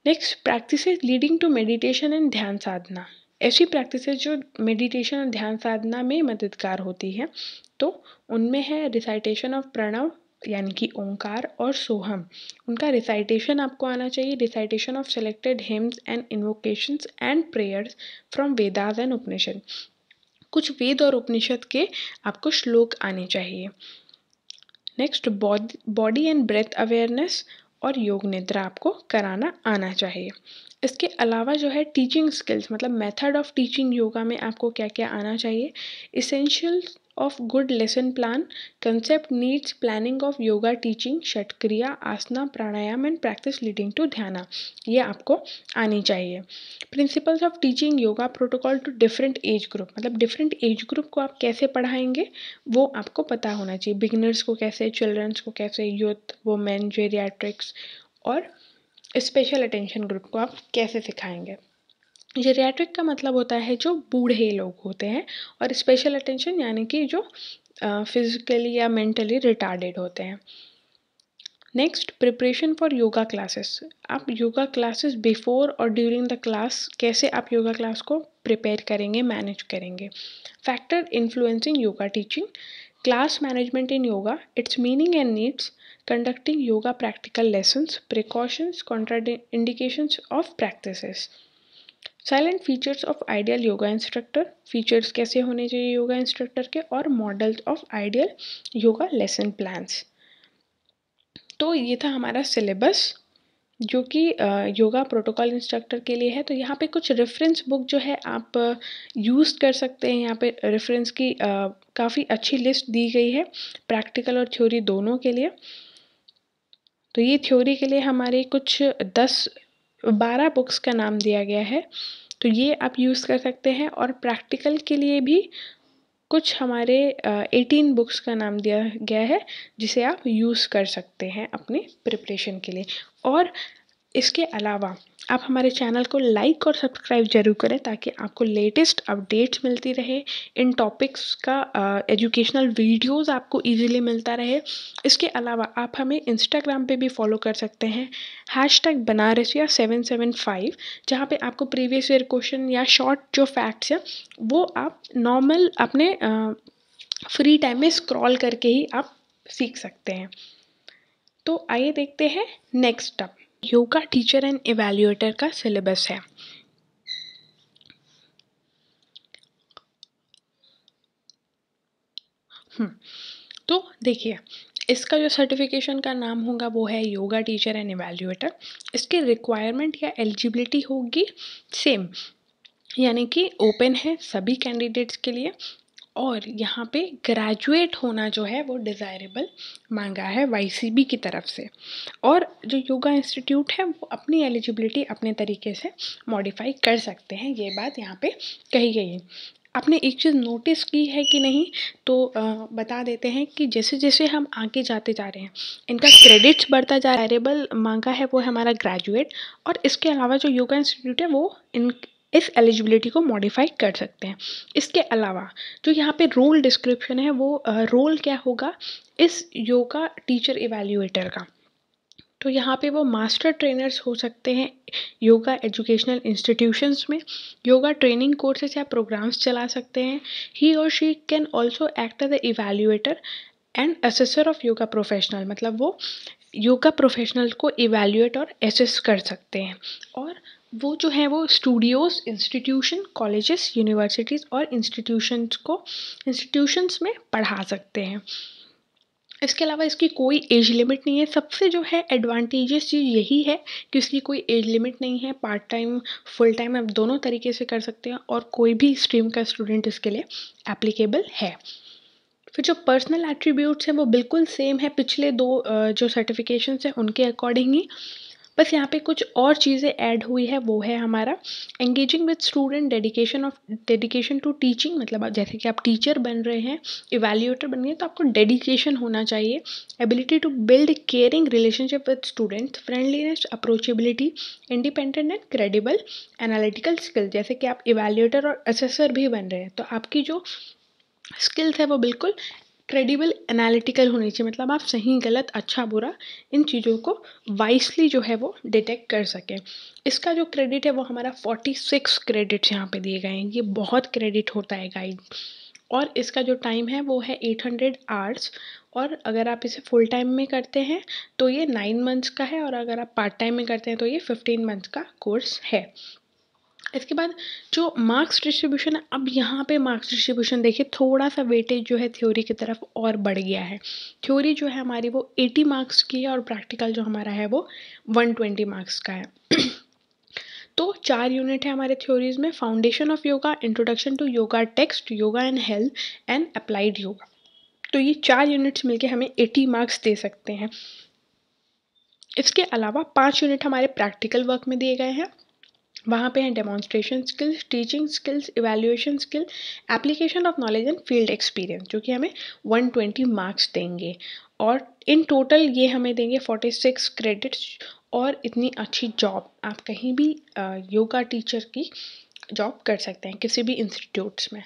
Next practices leading to meditation and dhyana sadhana, ऐसी प्रैक्टिसेस जो मेडिटेशन और ध्यान साधना में मददगार होती है, तो उनमें है रिसाइटेशन ऑफ प्रणव यानी कि ओंकार और सोहम, उनका रिसाइटेशन आपको आना चाहिए। Recitation of selected hymns and invocations and prayers from Vedas and Upanishad, कुछ वेद और उपनिषद के आपको श्लोक आने चाहिए। Next body and breath awareness और योग निद्रा आपको कराना आना चाहिए। इसके अलावा जो है टीचिंग स्किल्स, मतलब मेथड ऑफ टीचिंग योगा में आपको क्या क्या आना चाहिए, essentials of good lesson plan, concept needs planning of yoga teaching, shatkriya, asana, pranayama and practice leading to dhyana, ये आपको आनी चाहिए। Principles of teaching yoga protocol to different age group, मतलब डिफरेंट एज ग्रुप को आप कैसे पढ़ाएंगे वो आपको पता होना चाहिए। बिगिनर्स को कैसे, चिल्ड्रंस को कैसे, यूथ, वुमेन, जेरियाट्रिक्स और स्पेशल अटेंशन ग्रुप को आप कैसे सिखाएंगे। जेरियाट्रिक का मतलब होता है जो बूढ़े लोग होते हैं, और स्पेशल अटेंशन यानी कि जो फिजिकली या मेंटली रिटार्डेड होते हैं। Next preparation for yoga classes, आप योगा क्लासेस बिफोर और ड्यूरिंग द क्लास कैसे आप योगा क्लास को प्रिपेयर करेंगे, मैनेज करेंगे। Factor influencing yoga teaching, class management in yoga, its meaning and needs, conducting yoga practical lessons, precautions, contraindications of practices, silent features of ideal yoga instructor, features कैसे होने चाहिए yoga instructor के, और models of ideal yoga lesson plans. तो ये था हमारा syllabus जो कि योगा प्रोटोकॉल इंस्ट्रक्टर के लिए है। तो यहाँ पे कुछ रेफरेंस बुक जो है आप यूज़ कर सकते हैं। यहाँ पे रेफरेंस की काफ़ी अच्छी लिस्ट दी गई है, प्रैक्टिकल और थ्योरी दोनों के लिए। तो ये थ्योरी के लिए हमारे कुछ 10-12 बुक्स का नाम दिया गया है, तो ये आप यूज़ कर सकते हैं। और प्रैक्टिकल के लिए भी कुछ हमारे 18 बुक्स का नाम दिया गया है जिसे आप यूज़ कर सकते हैं अपने प्रिपरेशन के लिए। और इसके अलावा आप हमारे चैनल को लाइक और सब्सक्राइब जरूर करें ताकि आपको लेटेस्ट अपडेट्स मिलती रहे, इन टॉपिक्स का एजुकेशनल वीडियोस आपको इजीली मिलता रहे। इसके अलावा आप हमें इंस्टाग्राम पे भी फॉलो कर सकते हैं, #बनारसिया775, जहाँ पे आपको प्रीवियस ईयर क्वेश्चन या शॉर्ट जो फैक्ट्स हैं वो आप नॉर्मल अपने फ्री टाइम में स्क्रॉल करके ही आप सीख सकते हैं। तो आइए देखते हैं next up yoga teacher and evaluator का सिलेबस है। तो देखिए, इसका जो सर्टिफिकेशन का नाम होगा वो है योगा टीचर एंड इवैल्यूएटर। इसकी रिक्वायरमेंट या एलिजिबिलिटी होगी सेम, यानी कि ओपन है सभी कैंडिडेट्स के लिए। और यहाँ पे ग्रेजुएट होना जो है वो डिज़ायरेबल मांगा है YCB की तरफ से। और जो योगा इंस्टीट्यूट है वो अपनी एलिजिबिलिटी अपने तरीके से मॉडिफाई कर सकते हैं, ये बात यहाँ पे कही गई है। आपने एक चीज़ नोटिस की है कि नहीं, तो बता देते हैं कि जैसे जैसे हम आगे जाते जा रहे हैं इनका क्रेडिट्स बढ़ता जा रहा है। वेरिएबल मांगा है वो है हमारा ग्रेजुएट, और इसके अलावा जो योगा इंस्टीट्यूट है वो इस एलिजिबिलिटी को मॉडिफाई कर सकते हैं। इसके अलावा जो यहाँ पे रोल डिस्क्रिप्शन है वो रोल क्या होगा इस योगा टीचर इवैल्यूएटर का, तो यहाँ पे वो मास्टर ट्रेनर्स हो सकते हैं योगा एजुकेशनल इंस्टीट्यूशंस में, योगा ट्रेनिंग कोर्सेज या प्रोग्राम्स चला सकते हैं। ही और she can also act as the evaluator and assessor of yoga professional, मतलब वो योगा प्रोफेशनल को इवैल्यूएट और असेस कर सकते हैं। और वो जो है वो स्टूडियोज़, इंस्टीट्यूशन, कॉलेजेस, यूनिवर्सिटीज़ और इंस्टीट्यूशंस में पढ़ा सकते हैं। इसके अलावा इसकी कोई एज लिमिट नहीं है। सबसे जो है एडवांटेजेस चीज़ यही है कि इसकी कोई एज लिमिट नहीं है। पार्ट टाइम, फुल टाइम आप दोनों तरीके से कर सकते हैं और कोई भी स्ट्रीम का स्टूडेंट इसके लिए एप्लीकेबल है। फिर जो पर्सनल एट्रीब्यूट्स हैं वो बिल्कुल सेम है पिछले दो जो सर्टिफिकेशंस हैं उनके अकॉर्डिंग ही, बस यहाँ पे कुछ और चीज़ें ऐड हुई है। वो है हमारा engaging with student, dedication to teaching, मतलब जैसे कि आप टीचर बन रहे हैं, इवैल्यूएटर बन गए, तो आपको डेडिकेशन होना चाहिए। Ability to build caring relationship with students, friendliness, approachability, independent and credible analytical skill. जैसे कि आप इवैल्यूएटर और असेसर भी बन रहे हैं तो आपकी जो स्किल्स है वो बिल्कुल क्रेडिबल एनालिटिकल होनी चाहिए, मतलब आप सही गलत अच्छा बुरा इन चीज़ों को वाइसली जो है वो डिटेक्ट कर सकें। इसका जो क्रेडिट है वो हमारा 46 क्रेडिट्स यहाँ पे दिए गए हैं, ये बहुत क्रेडिट होता है गाइड। और इसका जो टाइम है वो है 800 आवर्स, और अगर आप इसे फुल टाइम में करते हैं तो ये 9 मंथ्स का है, और अगर आप पार्ट टाइम में करते हैं तो ये 15 मंथ्स का कोर्स है। इसके बाद जो मार्क्स डिस्ट्रीब्यूशन है, अब यहाँ पे मार्क्स डिस्ट्रीब्यूशन देखिए थोड़ा सा वेटेज जो है थ्योरी की तरफ और बढ़ गया है। थ्योरी जो है हमारी वो 80 मार्क्स की है और प्रैक्टिकल जो हमारा है वो 120 मार्क्स का है। तो 4 यूनिट है हमारे थ्योरीज में, foundation of yoga, introduction to yoga text, yoga and health and applied yoga. तो ये 4 यूनिट्स मिलके हमें 80 मार्क्स दे सकते हैं। इसके अलावा 5 यूनिट हमारे प्रैक्टिकल वर्क में दिए गए हैं, वहाँ पे हैं demonstration skills, teaching skills, evaluation skill, application of knowledge and field experience, जो कि हमें 120 मार्क्स देंगे। और इन टोटल ये हमें देंगे 46 क्रेडिट्स और इतनी अच्छी जॉब। आप कहीं भी योगा टीचर की जॉब कर सकते हैं किसी भी इंस्टीट्यूट्स में।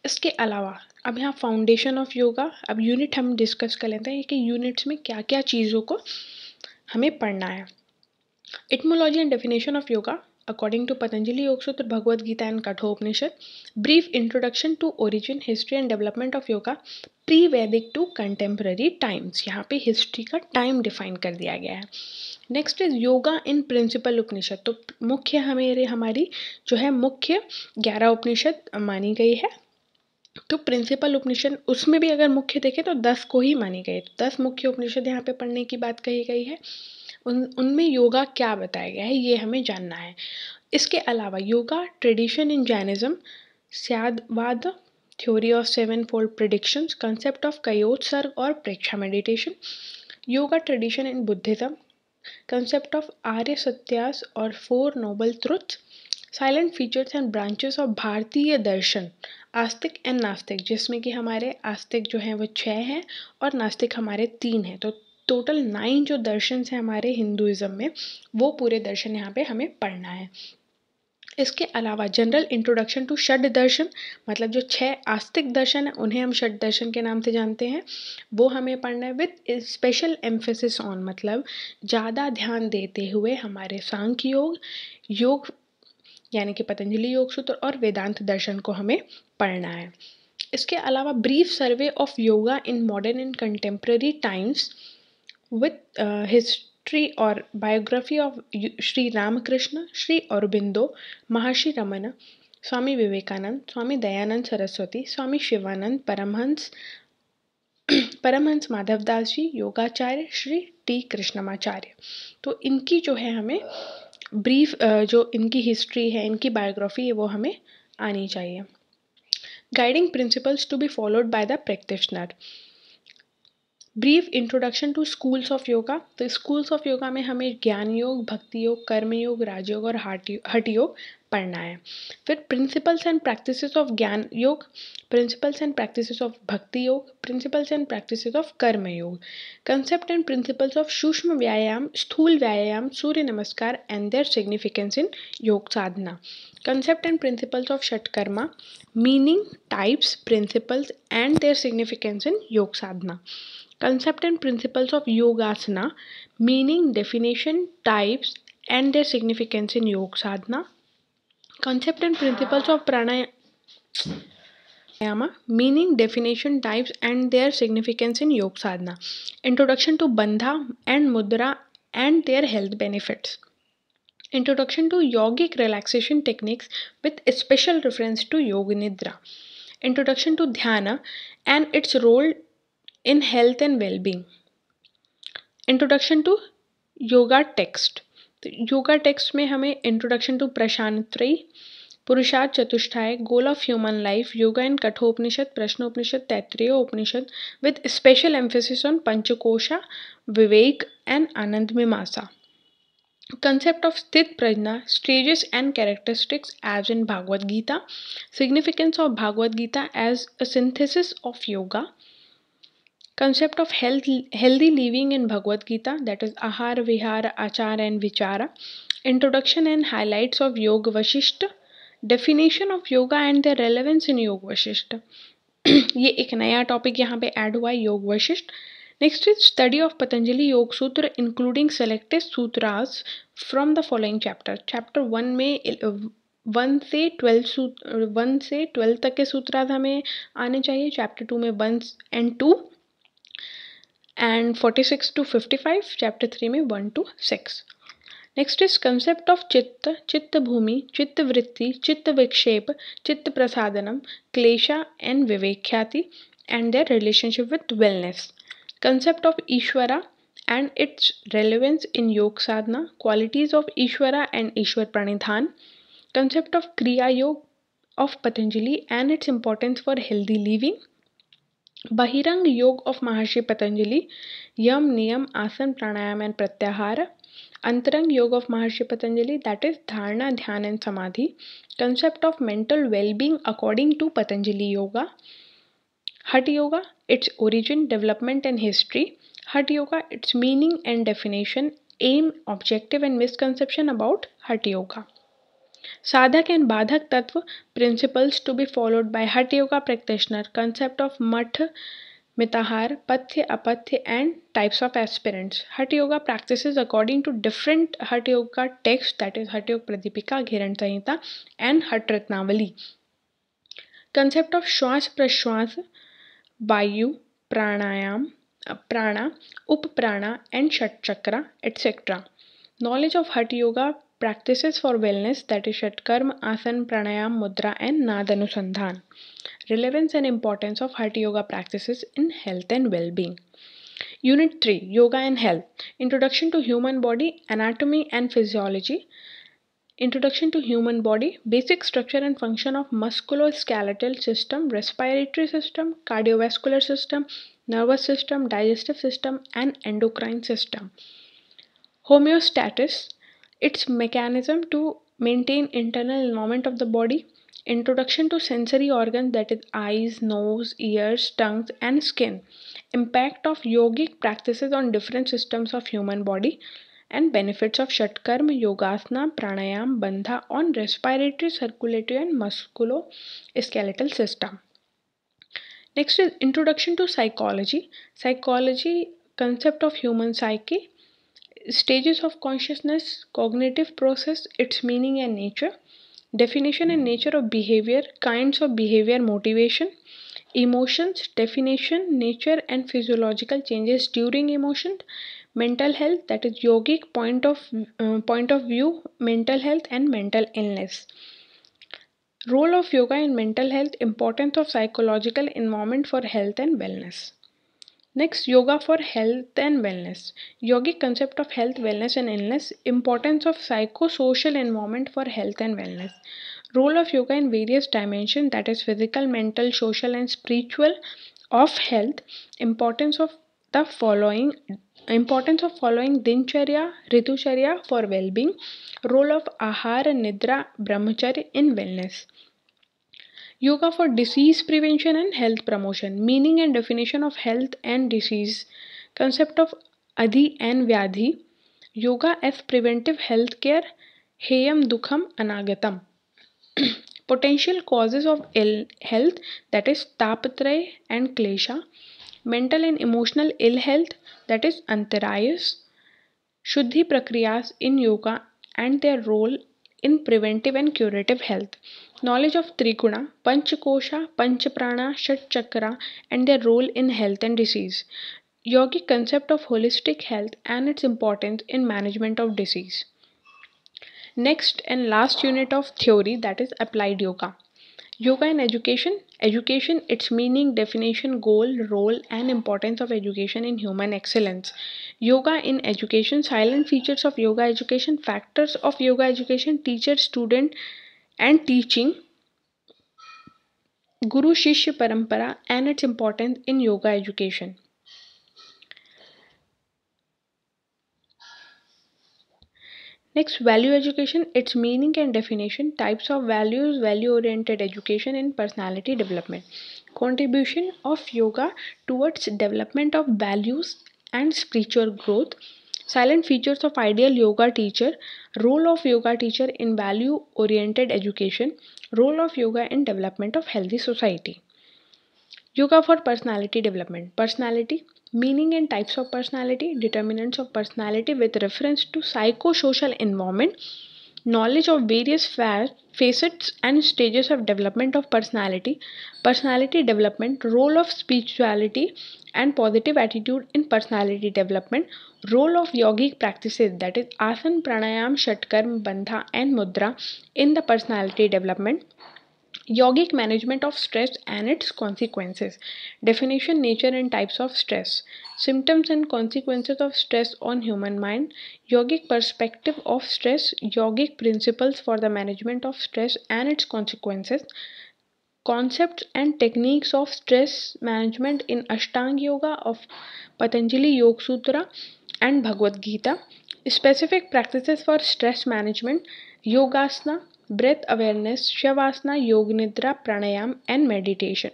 इसके अलावा अब यहाँ फाउंडेशन ऑफ योगा, अब यूनिट हम डिस्कस कर लेते हैं कि यूनिट्स में क्या क्या चीज़ों को हमें पढ़ना है। Etymology and definition of yoga according to Patanjali Yoga Sutra, Bhagavad Gita and Kathopanishad. Brief introduction to origin, history and development of yoga pre-Vedic to contemporary times. यहाँ पे हिस्ट्री का टाइम डिफाइन कर दिया गया है। Next is yoga in principal Upanishad, तो मुख्य हमारी जो है मुख्य 11 उपनिषद मानी गई है। तो प्रिंसिपल उपनिषद उसमें भी अगर मुख्य देखें तो 10 को ही मानी गई, तो 10 मुख्य उपनिषद यहाँ पे पढ़ने की बात कही गई है। उनमें योगा क्या बताया गया है ये हमें जानना है। इसके अलावा yoga tradition in Jainism, syadvada, theory of 7 fold predictions, concept of kayotsarga और preksha meditation, yoga tradition in Buddhism, concept of Arya satyas और 4 noble truths, silent features and branches of Bharatiya Darshan, Astik and नास्तिक, जिसमें कि हमारे आस्तिक जो हैं वो 6 हैं और नास्तिक हमारे 3 हैं, तो टोटल 9 जो दर्शन हैं हमारे हिंदुइज्म में वो पूरे दर्शन यहाँ पे हमें पढ़ना है। इसके अलावा जनरल इंट्रोडक्शन टू षड दर्शन, मतलब जो 6 आस्तिक दर्शन है उन्हें हम षड दर्शन के नाम से जानते हैं, वो हमें पढ़ना है विद स्पेशल एम्फेसिस ऑन, मतलब ज़्यादा ध्यान देते हुए हमारे सांख्य योग यानी कि पतंजलि योग सूत्र और वेदांत दर्शन को हमें पढ़ना है। इसके अलावा brief survey of yoga in modern and contemporary times with history और biography of Shri Ramakrishna, Shri Aurobindo, Maharshi Raman, Swami Vivekananda, Swami Dayanand Saraswati, Swami Shivanand, Paramhans Madhavdas ji, योगाचार्य Shri T Krishnamacharya. तो इनकी जो है हमें ब्रीफ जो इनकी हिस्ट्री है, इनकी बायोग्राफी है वो हमें आनी चाहिए। Guiding principles to be followed by the practitioner. Brief introduction to schools of yoga. तो स्कूल्स ऑफ योगा में हमें ज्ञान योग, भक्ति योग, कर्म योग, राजयोग और हठ योग पढ़ना है। फिर प्रिंसिपल्स एंड प्रैक्टिसेस ऑफ ज्ञान योग, प्रिंसिपल्स एंड प्रैक्टिसेस ऑफ भक्ति योग, प्रिंसिपल्स एंड प्रैक्टिसेस ऑफ कर्म योग, कंसेप्ट एंड प्रिंसिपल्स ऑफ सूक्ष्म व्यायाम, स्थूल व्यायाम, सूर्य नमस्कार एंड देयर सिग्निफिकेंस इन योग साधना, concept and principles of Shatkarma, meaning, types, principles and their significance in Yog Sadhana. Concept and principles of Yogasana, meaning, definition, types and their significance in Yog Sadhana. Concept and principles of Pranayama, meaning, definition, types and their significance in Yog Sadhana. Introduction to Bandha and Mudra and their health benefits. Introduction to yogic relaxation techniques with special reference to Yoga Nidra. Introduction to Dhyana and its role in health and well-being. Introduction to Yoga text. तो yoga text में हमें introduction to Prasthanatrayi, Purushartha Chatushtaya, goal of human life, yoga and Kathopanishad, Prashnopanishad, Taittiriya Upanishad with special emphasis on Panchakosha, Viveka and Ananda Mimamsa. Concept of Sthit Prajna, stages and characteristics as in Bhagavad Gita. Significance of Bhagavad Gita as a synthesis of yoga. Concept of healthy living in Bhagavad Gita, that is Ahara, Vihara, Achara and Vichara. Introduction and highlights of Yoga Vashishta. Definition of yoga and their relevance in Yoga Vashishta. ये एक नया topic यहाँ पे add हुआ है, योग Vashishtha. Next is study of Patanjali Yoga Sutra including selected sutras from the following chapter. Chapter 1 में 1 से 12 तक के सूत्रास हमें आने चाहिए. Chapter 2 में 1 and 2 and 46 to 55. Chapter 3 में 1 to 6. Next is concept of chitta, chitta bhumi, chitta vritti, chitta vikshep, chitta prasadanam, klesha and vivekhyati and their relationship with wellness. Concept of Ishvara and its relevance in Yoga Sadhana, qualities of Ishvara and Ishwar Pranidhan, concept of Kriya Yoga of Patanjali and its importance for healthy living, Bahirang Yoga of Maharshi Patanjali, Yam, Niyam, Asan, Pranayam and Pratyahara, Antarang Yoga of Maharshi Patanjali, that is Dharana, Dhyan and Samadhi, concept of mental well-being according to Patanjali Yoga, Hatha Yoga, its origin, development and history, Hatha Yoga, its meaning and definition, aim, objective and misconception about Hatha Yoga. Sadhak and Badhak Tattva, principles to be followed by Hatha Yoga practitioner, concept of Matha, Mitahar, Pathya, Apathya and types of aspirants. Hatha Yoga practices according to different Hatha Yoga texts, that is Hatha Yoga Pradipika, Ghiran Samhita and Hatha Ratnavali. Concept of Shwas Prashwas, Vayu, Pranayam, Prana, Upprana and Shat Chakra, etc. Knowledge of Hatha Yoga practices for wellness, that is Shatkarma, Asan, Pranayam, Mudra and Nadanusandhan. Relevance and importance of Hatha Yoga practices in health and well-being. Unit 3, Yoga and Health. Introduction to human body, anatomy and physiology. Introduction to human body, basic structure and function of musculoskeletal system, respiratory system, cardiovascular system, nervous system, digestive system and endocrine system. Homeostasis, its mechanism to maintain internal environment of the body. Introduction to sensory organs, that is eyes, nose, ears, tongues and skin. Impact of yogic practices on different systems of human body and benefits of Shatkarma, Yogasana, Pranayam, Bandha on respiratory, circulatory and musculoskeletal system. Next is introduction to psychology. Psychology, concept of human psyche, stages of consciousness, cognitive process, its meaning and nature, definition and nature of behavior, kinds of behavior, motivation, emotions, definition, nature and physiological changes during emotions, mental health, that is yogic point of view, mental health and mental illness. Role of yoga in mental health, importance of psychological environment for health and wellness. Next, yoga for health and wellness. Yogic concept of health, wellness and illness, importance of psychosocial environment for health and wellness. Role of yoga in various dimensions, that is physical, mental, social, and spiritual of health. Importance of the following Importance of following dincharya, ritucharya for well-being. Role of ahara, nidra, brahmacharya in wellness. Yoga for disease prevention and health promotion. Meaning and definition of health and disease. Concept of adhi and vyadhi. Yoga as preventive health care. Heyam dukham anagatam. Potential causes of ill health, that is tapatraya and klesha. Mental and emotional ill health, that is antarayas. Shuddhi prakriyas in yoga and their role in preventive and curative health. Knowledge of Triguna, Panchakosha, Panchaprana, Shat Chakra and their role in health and disease. Yogic concept of holistic health and its importance in management of disease. Next and last unit of theory, that is applied yoga. Yoga in education. Education, its meaning, definition, goal, role, and importance of education in human excellence. Yoga in education. Silent features of yoga education. Factors of yoga education. Teacher, student, and teaching. Guru Shishya Parampara and its importance in yoga education. Next, value education, its meaning and definition, types of values, value oriented education in personality development. Contribution of yoga towards development of values and spiritual growth. Silent features of ideal yoga teacher, role of yoga teacher in value oriented education, role of yoga in development of healthy society. Yoga for personality development. Personality, meaning and types of personality, determinants of personality with reference to psychosocial environment, knowledge of various facets and stages of development of personality, personality development, role of spirituality and positive attitude in personality development, role of yogic practices, that is asana, pranayam, shatkarm, bandha and mudra in the personality development. Yogic management of stress and its consequences. Definition, nature, and types of stress. Symptoms and consequences of stress on human mind. Yogic perspective of stress. Yogic principles for the management of stress and its consequences. Concepts and techniques of stress management in Ashtanga Yoga of Patanjali Yoga Sutra and Bhagavad Gita. Specific practices for stress management, Yogasana, breath awareness, Shavasana, Yoga Nidra, Pranayam, and meditation.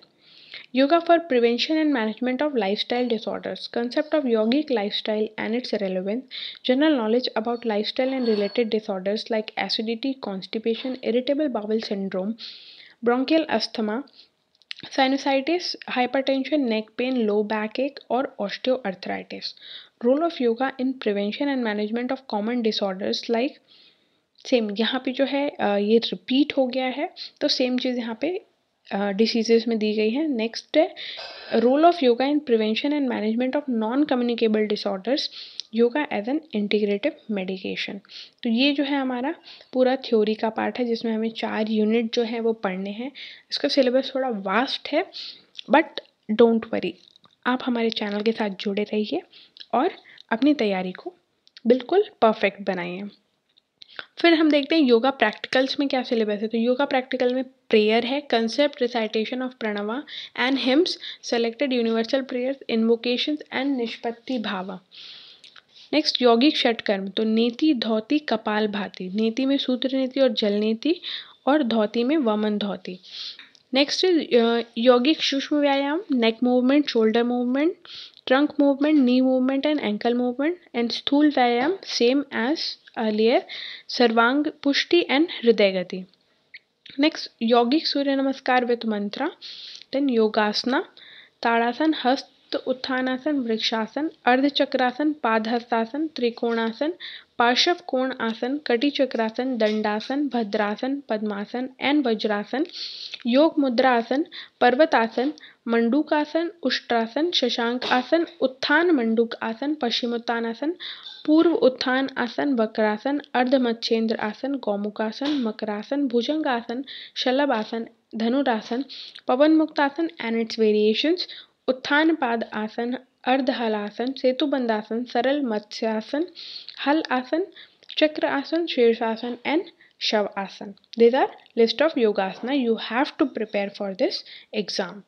Yoga for prevention and management of lifestyle disorders. Concept of yogic lifestyle and its relevance. General knowledge about lifestyle and related disorders like acidity, constipation, irritable bowel syndrome, bronchial asthma, sinusitis, hypertension, neck pain, low backache, or osteoarthritis. Role of yoga in prevention and management of common disorders like, same यहाँ पे जो है ये repeat हो गया है, तो same चीज़ यहाँ पे डिसीजेस में दी गई है. नेक्स्ट है role of yoga in prevention and management of non communicable disorders, yoga as an integrative medication. तो ये जो है हमारा पूरा थ्योरी का पार्ट है जिसमें हमें 4 यूनिट जो है वो पढ़ने हैं. इसका सिलेबस थोड़ा वास्ट है बट डोंट वरी, आप हमारे चैनल के साथ जुड़े रहिए और अपनी तैयारी को बिल्कुल परफेक्ट बनाइए. फिर हम देखते हैं योगा प्रैक्टिकल्स में क्या सिलेबस है. तो योगा प्रैक्टिकल में प्रेयर है, concept, recitation of pranava and hymns, selected universal prayers, invocations and nishpatti bhava. Next यौगिक षटकर्म, तो नेति, धौति, कपाल भाति. नेति में सूत्र नेति और जल नेति और धौति में वमन धौति. नेक्स्ट यौगिक सूक्ष्म व्यायाम, नेक movement, shoulder movement, trunk movement, knee movement and ankle movement. And sthul vyayam, same as earlier, sarvang pushti and hriday gati. Next yogic surya namaskar with mantra, then yogasana, tadasan, hast uttanasana, vrikshasana, ardhachakrasana, padahastasana, trikonasana, parshva kona आसन, कटी चक्रासन, दंडासन, भद्रासन, पद्मासन and vajrasana, योग मुद्रा आसन, पर्वतासन, मंडूकासन, उष्ट्रासन, शशांक आसन, उत्थान मंडूक आसन, पश्चिमोत्तानासन, पूर्व उत्थान आसन, वक्रासन, अर्धमच्छेंद्र आसन, गौमुखासन, मकरासन, भुजंगासन, शलभ आसन, धनुरासन, पवन मुक्तासन एंड इट्स वेरिएशंस, उत्थान पाद आसन, अर्ध हलासन, सेतुबंधासन, सरल मत्स्यासन, हल आसन, चक्र आसन, शीर्षासन and Shav Asana. These are list of yogasana you have to prepare for this exam.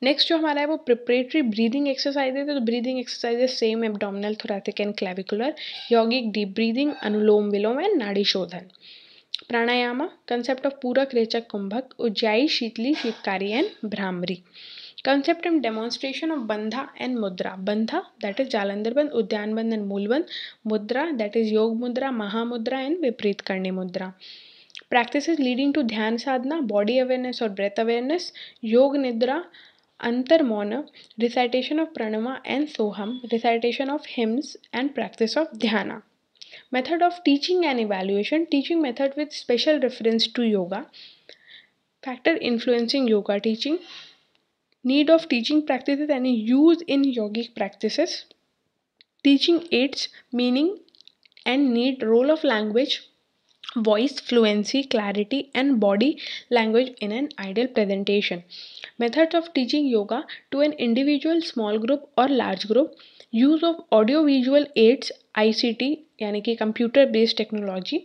Next जो हमारा है वो प्रिपरेटरी ब्रीदिंग एक्सरसाइज है। तो breathing exercises same abdominal, thoracic and clavicular, यौगिक deep breathing, anulom vilom and nadi shodhan. Pranayama concept of puraka, rechaka, kumbhaka, ujjayi, sheetali, sheetkari and bhramari. Concept and demonstration of bandha and mudra. Bandha, that is Jalandhar Bandh, Udyan Bandh and Mool Bandh. Mudra, that is Yog Mudra, Mahamudra and Vipreet Karni Mudra. Practices leading to Dhyan Sadhana, body awareness or breath awareness, Yog Nidra, Antar Mauna, recitation of Pranama and Soham, recitation of hymns and practice of Dhyana. Method of teaching and evaluation. Teaching method with special reference to yoga. Factor influencing yoga teaching. Need of teaching practices and use in yogic practices. Teaching aids, meaning and need, role of language, voice fluency, clarity and body language in an ideal presentation. Methods of teaching yoga to an individual, small group or large group. Use of audio visual aids, ICT यानी कि computer based technology,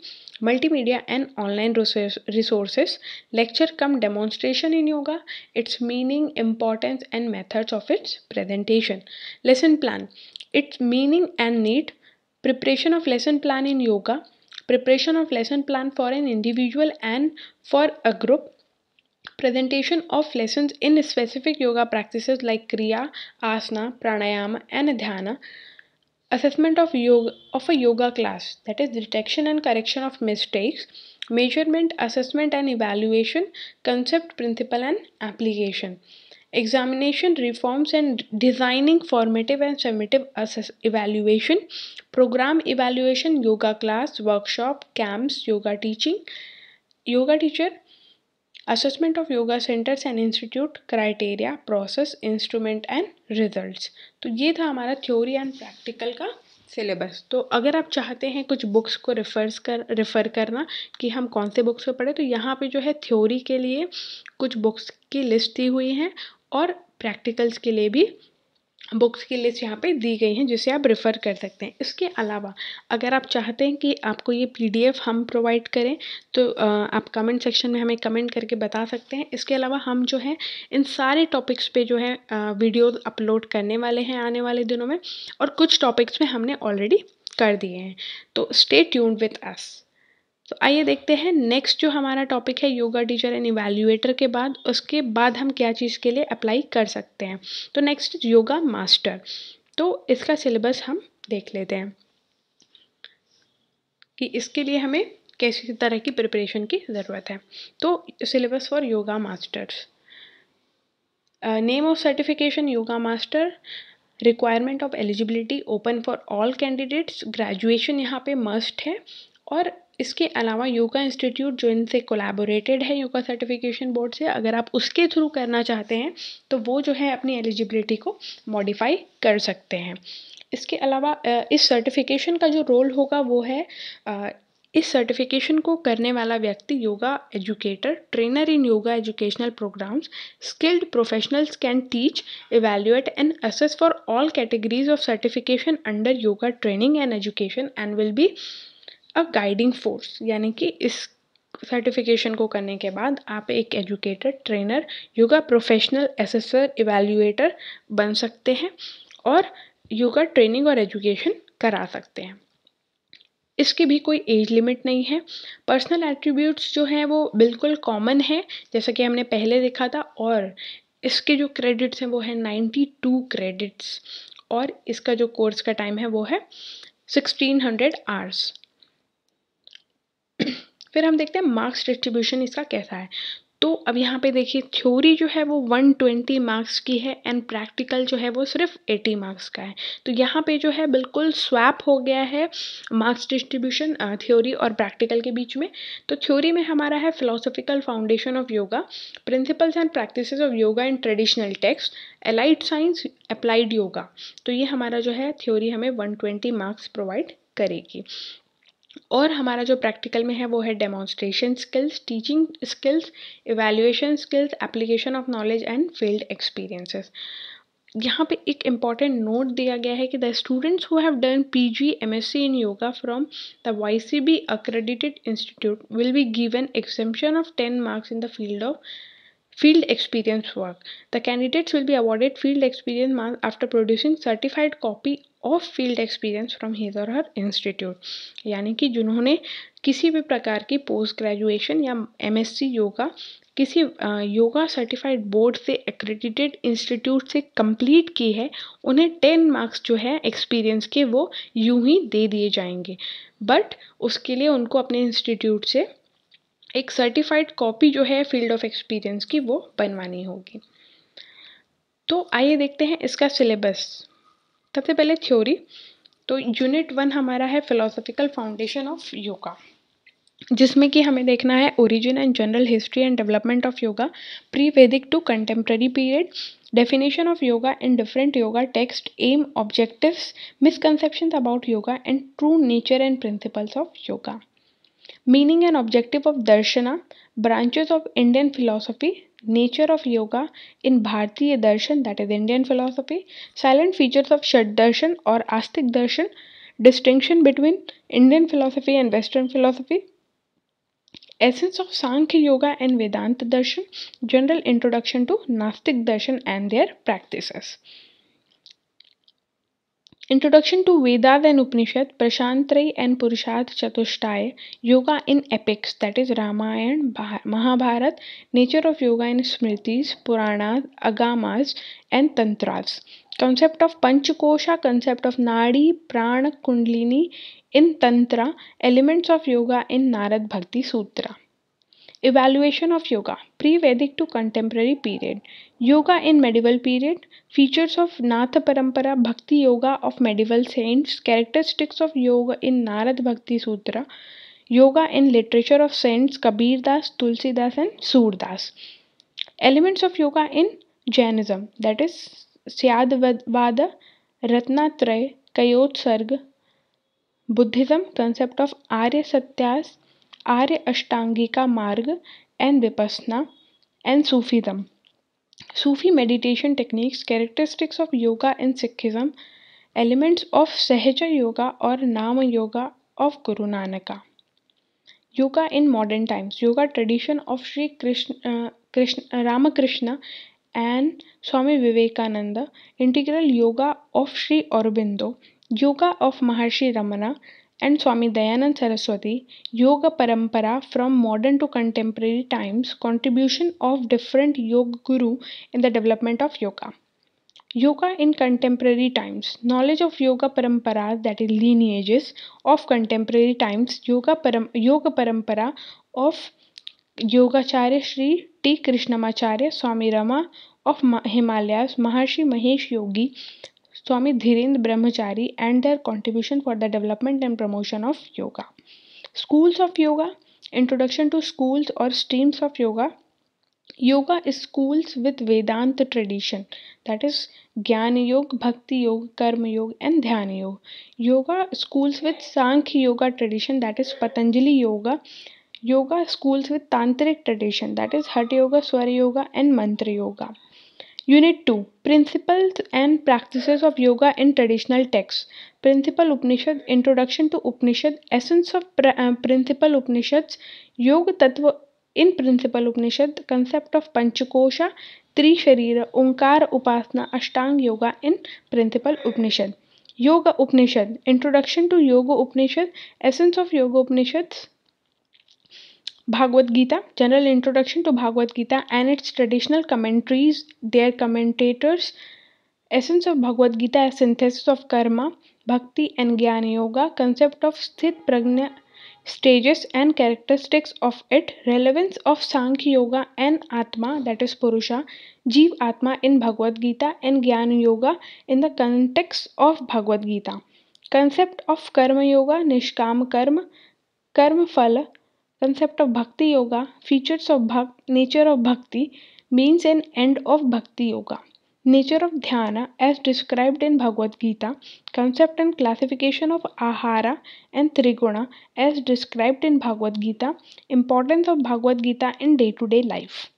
multimedia and online resources, lecture cum demonstration in yoga, its meaning, importance and methods of its presentation. Lesson plan, it's meaning and need, preparation of lesson plan in yoga, preparation of lesson plan for an individual and for a group, presentation of lessons in specific yoga practices like kriya, asana, pranayama and dhyana, assessment of a yoga class, that is detection and correction of mistakes, measurement, assessment and evaluation, concept, principle and application, examination, reforms and designing formative and summative evaluation, program evaluation, yoga class, workshop, camps, yoga teacher, assessment of yoga centers and institute, criteria, process, instrument and results. तो ये था हमारा theory and practical का syllabus. तो अगर आप चाहते हैं कुछ बुक्स को रेफ़र करना कि हम कौन से बुक्स को पढ़ें, तो यहाँ पे जो है थ्योरी के लिए कुछ बुक्स की लिस्ट दी हुई हैं और प्रैक्टिकल्स के लिए भी बुक्स की लिस्ट यहाँ पे दी गई हैं जिसे आप रेफ़र कर सकते हैं. इसके अलावा अगर आप चाहते हैं कि आपको ये PDF हम प्रोवाइड करें तो आप कमेंट सेक्शन में हमें कमेंट करके बता सकते हैं. इसके अलावा हम जो है इन सारे टॉपिक्स पे जो है वीडियो अपलोड करने वाले हैं आने वाले दिनों में, और कुछ टॉपिक्स में हमने ऑलरेडी कर दिए हैं. तो स्टे ट्यून्ड विथ अस. तो आइए देखते हैं नेक्स्ट जो हमारा टॉपिक है योगा टीचर एंड इवैल्यूएटर के बाद, उसके बाद हम क्या चीज़ के लिए अप्लाई कर सकते हैं. तो नेक्स्ट योगा मास्टर. तो इसका सिलेबस हम देख लेते हैं कि इसके लिए हमें कैसी तरह की प्रिपरेशन की ज़रूरत है. तो syllabus for yoga masters. Name of certification yoga master. Requirement of eligibility open for all candidates. Graduation यहाँ पे मस्ट है. और इसके अलावा योगा इंस्टीट्यूट जो इनसे कोलैबोरेटेड है योगा सर्टिफिकेशन बोर्ड से, अगर आप उसके थ्रू करना चाहते हैं तो वो जो है अपनी एलिजिबिलिटी को मॉडिफाई कर सकते हैं. इसके अलावा इस सर्टिफिकेशन का जो रोल होगा वो है इस सर्टिफिकेशन को करने वाला व्यक्ति yoga educator, trainer in yoga educational programs, skilled professionals can teach, evaluate and assess for all categories of certification under yoga training and education and will be a guiding force. यानी कि इस certification को करने के बाद आप एक educator, trainer, yoga professional, assessor, evaluator बन सकते हैं और योगा ट्रेनिंग और एजुकेशन करा सकते हैं. इसकी भी कोई एज लिमिट नहीं है. पर्सनल एट्रीब्यूट्स जो हैं वो बिल्कुल कॉमन है जैसा कि हमने पहले देखा था, और इसके जो क्रेडिट्स हैं वो है 92 क्रेडिट्स, और इसका जो कोर्स का टाइम है वो है 1600 आवर्स. फिर हम देखते हैं मार्क्स डिस्ट्रीब्यूशन इसका कैसा है. तो अब यहाँ पे देखिए थ्योरी जो है वो 120 मार्क्स की है एंड प्रैक्टिकल जो है वो सिर्फ 80 मार्क्स का है. तो यहाँ पे जो है बिल्कुल स्वैप हो गया है मार्क्स डिस्ट्रीब्यूशन थ्योरी और प्रैक्टिकल के बीच में. तो थ्योरी में हमारा है philosophical foundation of yoga, principles and practices of yoga in traditional text, allied science, applied yoga. तो ये हमारा जो है थ्योरी हमें 120 मार्क्स प्रोवाइड करेगी. और हमारा जो प्रैक्टिकल में है वो है demonstration skills, teaching skills, evaluation skills, application of knowledge and field experiences. यहाँ पे एक इम्पॉर्टेंट नोट दिया गया है कि the students who have done PG MSc in yoga from the वाईसीबी accredited institute will be given exemption of 10 marks in the field experience work. The candidates will be awarded field experience marks after producing certified copy of field experience from his or her institute. यानी कि जिन्होंने किसी भी प्रकार की post graduation या MSc yoga किसी yoga certified board से एक्रेडिटेड इंस्टीट्यूट से कंप्लीट की है, उन्हें 10 मार्क्स जो है एक्सपीरियंस के वो यूं ही दे दिए जाएंगे, बट उसके लिए उनको अपने इंस्टीट्यूट से एक सर्टिफाइड कॉपी जो है फील्ड ऑफ एक्सपीरियंस की वो बनवानी होगी। तो आइए देखते हैं इसका सिलेबस। सबसे पहले थ्योरी, तो यूनिट 1 हमारा है फिलोसॉफिकल फाउंडेशन ऑफ योगा, जिसमें कि हमें देखना है origin and general history and development of yoga, pre Vedic to contemporary period, definition of yoga in different yoga text, aim, objectives, misconceptions about yoga and true nature and principles of yoga. Meaning and objective of darshana, branches of Indian philosophy, nature of yoga in Bharatiya darshan, that is Indian philosophy, silent features of Shad darshan or Astik darshan, distinction between Indian philosophy and Western philosophy, essence of Sankhya Yoga and Vedanta Darshan, general introduction to Nastik Darshan and their practices. Introduction to Vedas and Upanishad, Prashantrayi and Purusharth Chatushtaya, Yoga in epics, that is Ramayana, Mahabharata, nature of yoga in Smritis, Puranas, Agamas and Tantras. Concept of Panchakosha, concept of Nadi, Prana, Kundalini in Tantra, elements of yoga in Narad Bhakti Sutra. Evaluation of yoga, pre-Vedic to contemporary period, yoga in medieval period, features of Natha Parampara, Bhakti yoga of medieval saints, characteristics of yoga in Narad Bhakti Sutra, yoga in literature of saints Kabir Das, Tulsi Das and Surdas. Elements of yoga in Jainism, that is Syadvada, Ratnatraya, Kayotsarga. Buddhism, concept of Arya Satyas, Arya Ashtangika Marg and Vipassana, and Sufism. Sufi meditation techniques, characteristics of yoga in Sikhism, elements of Sahaja Yoga or Nama Yoga of Guru Nanaka. Yoga in modern times, yoga tradition of Sri Ramakrishna and Swami Vivekananda, integral yoga of Sri Aurobindo, yoga of Maharshi Ramana and Swami Dayanand Saraswati, yoga parampara from modern to contemporary times, contribution of different yoga guru in the development of yoga. Yoga in contemporary times, knowledge of yoga paramparas, that is lineages of contemporary times, yoga parampara of Yogacharya Sri T. Krishnamacharya, Swami Rama of Himalayas, Maharshi Mahesh Yogi, Swami Dhirendra Brahmachari and their contribution for the development and promotion of yoga. Schools of yoga, introduction to schools or streams of yoga. Yoga is schools with Vedanta tradition, that is Jnana Yoga, Bhakti Yoga, Karma Yoga and Dhyana Yoga. Yoga schools with Sankhya Yoga tradition, that is Patanjali Yoga. Yoga schools with Tantric tradition, that is Hatha Yoga, Swara Yoga and Mantra Yoga. Unit 2, Principles and Practices of Yoga in Traditional Texts. Principal Upanishad, Introduction to Upanishad, Essence of Principal Upanishads, Yoga Tattva in Principal Upanishad, Concept of Panchakosha, Sharira, Onkar Upasana, Ashtang Yoga in Principal Upanishad. Yoga Upanishad, Introduction to Yoga Upanishad, Essence of Yoga Upanishads, Bhagavad Gita, general introduction to Bhagavad Gita and its traditional commentaries, their commentators, essence of Bhagavad Gita as synthesis of karma, bhakti and jnana yoga, concept of sthit prajna, stages and characteristics of it, relevance of Sankhya yoga and Atma, that is Purusha, Jeev Atma in Bhagavad Gita and Jnana yoga in the context of Bhagavad Gita, concept of karma yoga, nishkam karma, karma phala, concept of bhakti yoga, features of nature of bhakti, means and end of bhakti yoga, nature of dhyana as described in Bhagavad Gita, concept and classification of ahara and triguna as described in Bhagavad Gita, importance of Bhagavad Gita in day to day life.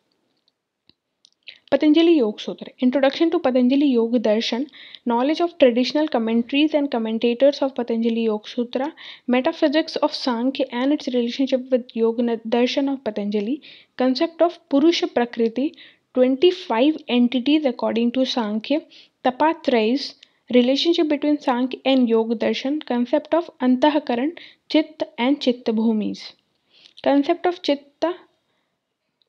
Patanjali Yoga Sutra. Introduction to Patanjali Yoga Darshan. Knowledge of traditional commentaries and commentators of Patanjali Yoga Sutra. Metaphysics of Sankhya and its relationship with Yoga Darshan of Patanjali. Concept of Purusha Prakriti. 25 entities according to Sankhya. Tapatrayas. Relationship between Sankhya and Yoga Darshan. Concept of Antahakaran, Chitta and Chitta Bhumis. Concept of Chitta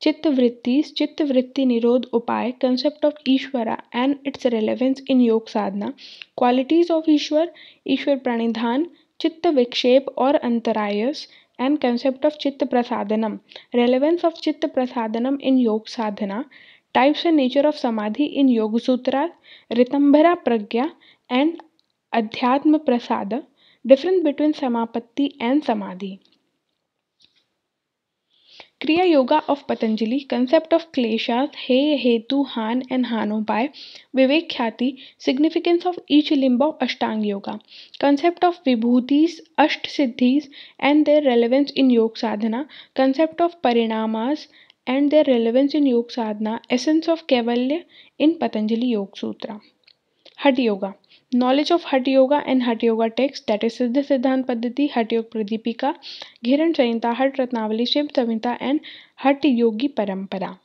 Chittavrittis, Chittavritti Nirodh Upay, concept of Ishvara and its relevance in Yoga Sadhana, qualities of Ishwar Pranidhan, Chitta Vikshep or Antarayas, and concept of Chitta Prasadanam, relevance of Chitta Prasadanam in Yoga Sadhana, types and nature of Samadhi in Yoga Sutra, Ritambhara Pragya and Adhyatma Prasada, difference between Samapatti and Samadhi. Kriya Yoga of Patanjali, concept of kleshas, Hey, Hetu, Han and Hanopai, Vivek Khyati, significance of each limb of Ashtanga Yoga, concept of Vibhutis, Asht Siddhis and their relevance in Yoga Sadhana, concept of Parinamas and their relevance in Yoga Sadhana, essence of Kaivalya in Patanjali Yoga Sutra. Hatha Yoga. Knowledge of Hatha Yoga and Hatha Yoga text, that is Siddha Siddhant Paddhati, Hatha Yoga Pradipika, Ghiran Sanhita, Hatha Ratnavali, Shiv Samhita and Hatha Yogi Parampara.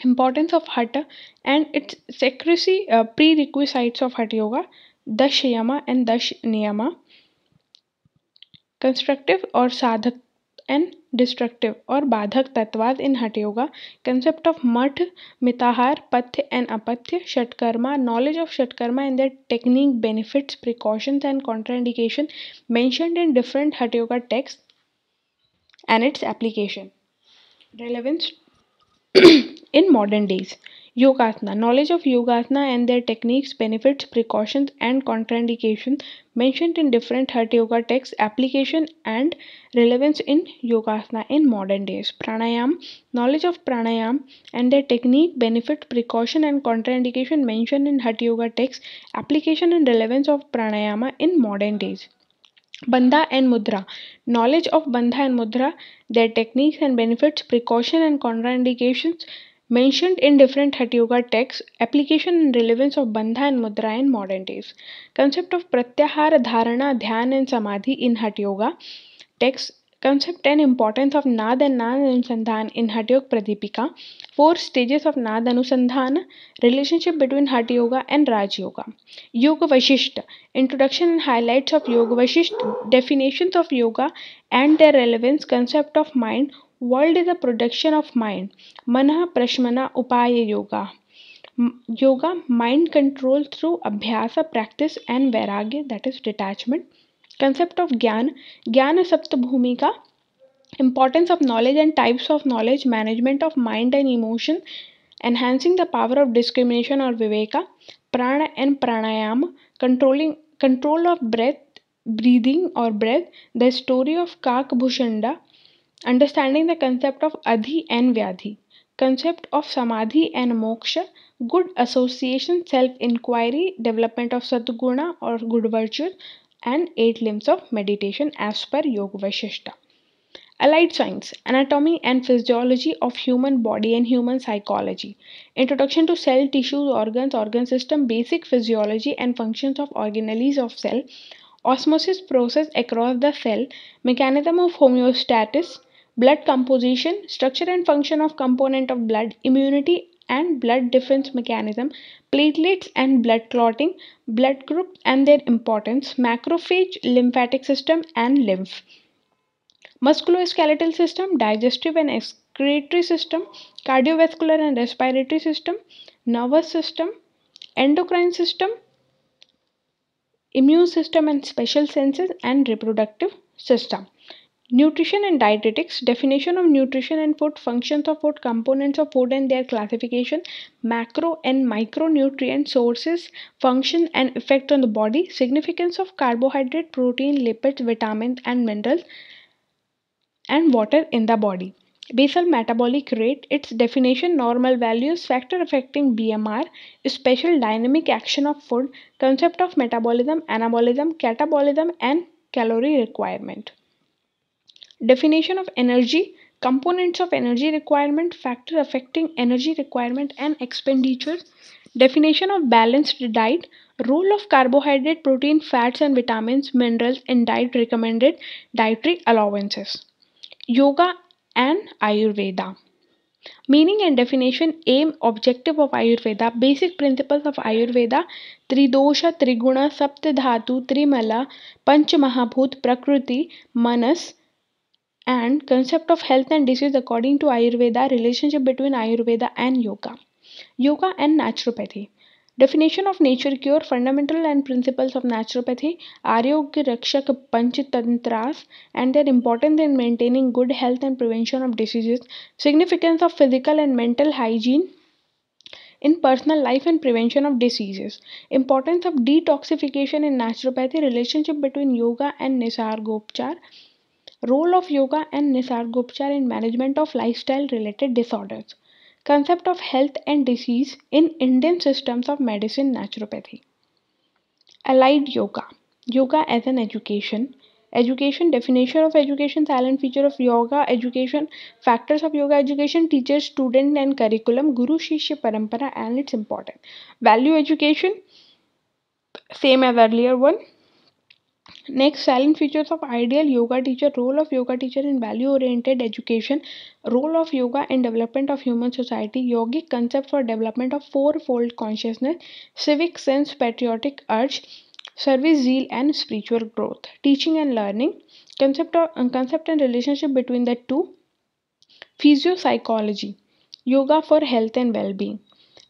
Importance of Hatha and its secrecy, prerequisites of Hatha Yoga, Dash Yama and Dash Niyama, constructive or sadhak and destructive or badhak tattvas in Hatha Yoga, concept of mat, mitahar, pathya and apathya, shatkarma, knowledge of shatkarma and their technique, benefits, precautions and contraindication mentioned in different Hatha Yoga texts and its application. Relevance in modern days. Yogasana. Knowledge of Yogasana and their techniques, benefits, precautions, and contraindications mentioned in different Hatha Yoga texts, application and relevance in Yogasana in modern days. Pranayam. Knowledge of Pranayam and their technique, benefit, precaution, and contraindication mentioned in Hatha Yoga texts, application and relevance of Pranayama in modern days. Bandha and Mudra. Knowledge of Bandha and Mudra, their techniques and benefits, precaution and contraindications mentioned in different Hatha Yoga texts, application and relevance of Bandha and Mudra in modern days. Concept of Pratyahara, Dharana, Dhyan and Samadhi in Hatha Yoga text, concept and importance of Nad and Nad Anusandhan in Hatha Yoga Pradipika, 4 stages of Nad Anusandhana, relationship between Hatha Yoga and Raj Yoga. Yoga Vashishta, introduction and highlights of Yoga Vashishta, definitions of yoga and their relevance, concept of mind, world is a production of mind, Manah Prashmana Upaya Yoga. Yoga, mind control through abhyasa, practice, and vairagya, that is detachment. Concept of Gyan, Gyan Saptabhumika, importance of knowledge and types of knowledge, management of mind and emotion, enhancing the power of discrimination or viveka, prana and pranayama, control of breath, breathing or breath, the story of Kakabhushanda, understanding the concept of adhi and vyadhi, concept of samadhi and moksha, good association, self inquiry, development of sadguna or good virtues, and 8 limbs of meditation as per Yoga Vashishta. Allied science, anatomy and physiology of human body and human psychology. Introduction to cell, tissues, organs, organ system, basic physiology and functions of organelles of cell, osmosis process across the cell, mechanism of homeostasis, blood composition, structure and function of component of blood, immunity and blood defense mechanism, platelets and blood clotting, blood groups and their importance, macrophage, lymphatic system and lymph. Musculoskeletal system, digestive and excretory system, cardiovascular and respiratory system, nervous system, endocrine system, immune system and special senses, and reproductive system. Nutrition and dietetics, definition of nutrition and food, functions of food, components of food and their classification, macro and micronutrient sources, function and effect on the body, significance of carbohydrate, protein, lipids, vitamins and minerals, and water in the body. Basal metabolic rate, its definition, normal values, factor affecting BMR, special dynamic action of food, concept of metabolism, anabolism, catabolism, and calorie requirement. Definition of energy, Components of energy requirement, factor affecting energy requirement and expenditure, definition of balanced diet, role of carbohydrate, protein, fats and vitamins, minerals in diet, recommended dietary allowances. Yoga and Ayurveda. Meaning and definition, aim, objective of Ayurveda, basic principles of Ayurveda, Tridosha, Triguna, Saptadhatu, Trimala, Panchamahabhut, Prakriti, Manas, and concept of health and disease according to Ayurveda, relationship between Ayurveda and Yoga. Yoga and naturopathy. Definition of nature cure, fundamental and principles of naturopathy, Aryogya Rakshak Panchtantras and their importance in maintaining good health and prevention of diseases, significance of physical and mental hygiene in personal life and prevention of diseases, importance of detoxification in naturopathy, relationship between yoga and Nisargopchar, role of yoga and Nisargopchar in management of lifestyle related disorders. Concept of health and disease in Indian systems of medicine naturopathy. Allied yoga. Yoga as an education. Education, definition of education, silent feature of yoga education, factors of yoga education, teacher, student and curriculum, Guru Shishya Parampara and its importance. Value education, same as earlier one. Next, silent features of ideal yoga teacher, role of yoga teacher in value oriented education, role of yoga in development of human society, yogic concept for development of fourfold consciousness, civic sense, patriotic urge, service zeal and spiritual growth, teaching and learning, concept and relationship between the two, physiopsychology, yoga for health and well-being.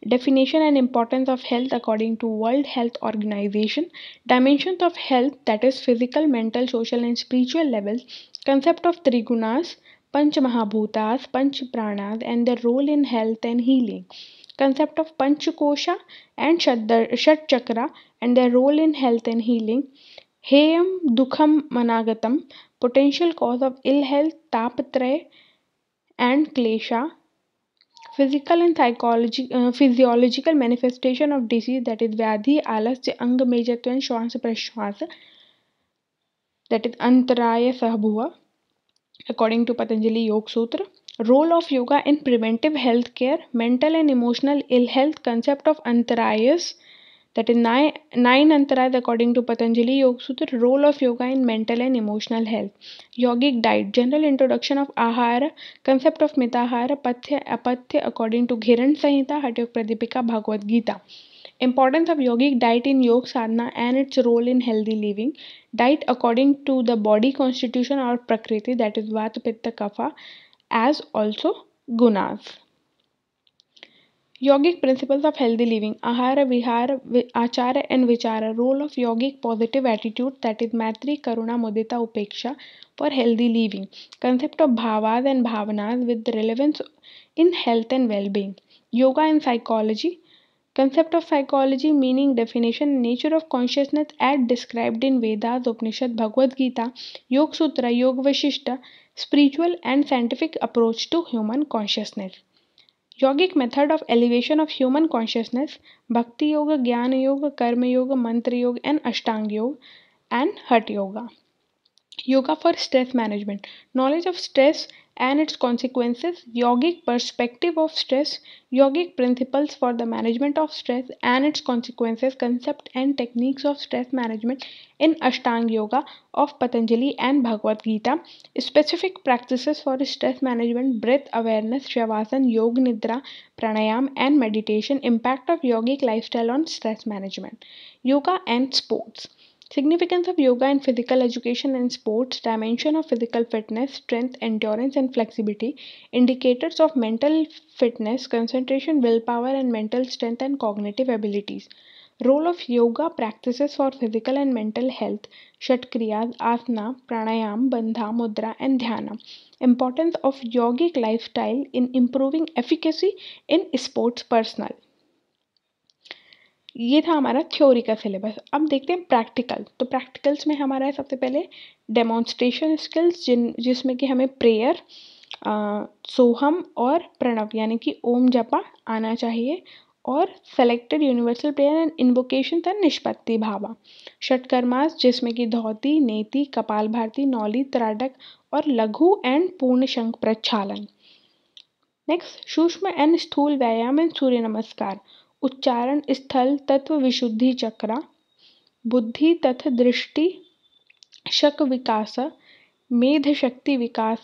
Definition and importance of health according to World Health Organization. Dimensions of health, that is physical, mental, social and spiritual levels. Concept of Trigunas, Panch Mahabhutas, Panch Pranas and their role in health and healing. Concept of Panchakosha and Shat Chakra and their role in health and healing. Heyam Dukham Managatam, potential cause of ill health, Tapatraya and Klesha, physical and physiological manifestation of disease, that is Vyadhi, Alasya, Angamejatva and Shwasa Prashwasa, that is Antaraya Sahabhuva, according to Patanjali Yoga Sutra. Role of yoga in preventive health care, mental and emotional ill health, concept of Antarayas, that is nine antarayas according to Patanjali Yoga Sutra, role of yoga in mental and emotional health. Yogic diet, general introduction of ahara, concept of mitahara, pathya, apathya according to Ghiran Samhita, Hatayog Pradipika, Bhagavad Gita. Importance of yogic diet in yoga sadhana and its role in healthy living. Diet according to the body constitution or prakriti, that is vata, pitta, kapha, as also gunas. Yogic principles of healthy living, ahara, vihara, achara and vichara, role of yogic positive attitude, that is maitri, karuna, mudita, upeksha for healthy living. Concept of bhavas and bhavanas with relevance in health and well-being. Yoga and psychology, concept of psychology, meaning, definition, nature of consciousness as described in Vedas, Upanishad, Bhagavad Gita, Yoga Sutra, Yoga Vashishta, spiritual and scientific approach to human consciousness. Yogic method of elevation of human consciousness, Bhakti Yoga, Jnana Yoga, Karma Yoga, Mantra Yoga and Ashtanga Yoga and Hatha Yoga. Yoga for stress management, knowledge of stress and its consequences, yogic perspective of stress, yogic principles for the management of stress and its consequences, concept and techniques of stress management in Ashtanga Yoga of Patanjali and Bhagavad Gita, specific practices for stress management, breath awareness, Shavasana, Yoga Nidra, Pranayam and meditation, impact of yogic lifestyle on stress management. Yoga and sports. Significance of yoga in physical education and sports, dimension of physical fitness, strength, endurance, and flexibility, indicators of mental fitness, concentration, willpower, and mental strength and cognitive abilities. Role of yoga practices for physical and mental health, Shatkriyas, Asana, Pranayam, Bandha, Mudra, and Dhyana. Importance of yogic lifestyle in improving efficacy in sports personnel. ये था हमारा theory का syllabus. अब देखते हैं practical. तो practicals में हमारा है सबसे पहले डेमोन्स्ट्रेशन स्किल्स, जिसमें कि हमें प्रेयर, सोहम और प्रणव यानी कि ओम जपा आना चाहिए, और selected universal prayer and invocation and nishpatti भावा। षटकर्मास जिसमें कि धौती, नेति, कपालभाति, नौली, त्राटक और लघु एंड पूर्ण शंख प्रक्षालन। नेक्स्ट, सूक्ष्म एंड स्थूल व्यायाम एंड सूर्य नमस्कार। उच्चारण स्थल तत्व विशुद्धि चक्रा, बुद्धि तथा दृष्टि शक विकास, मेध शक्ति विकास,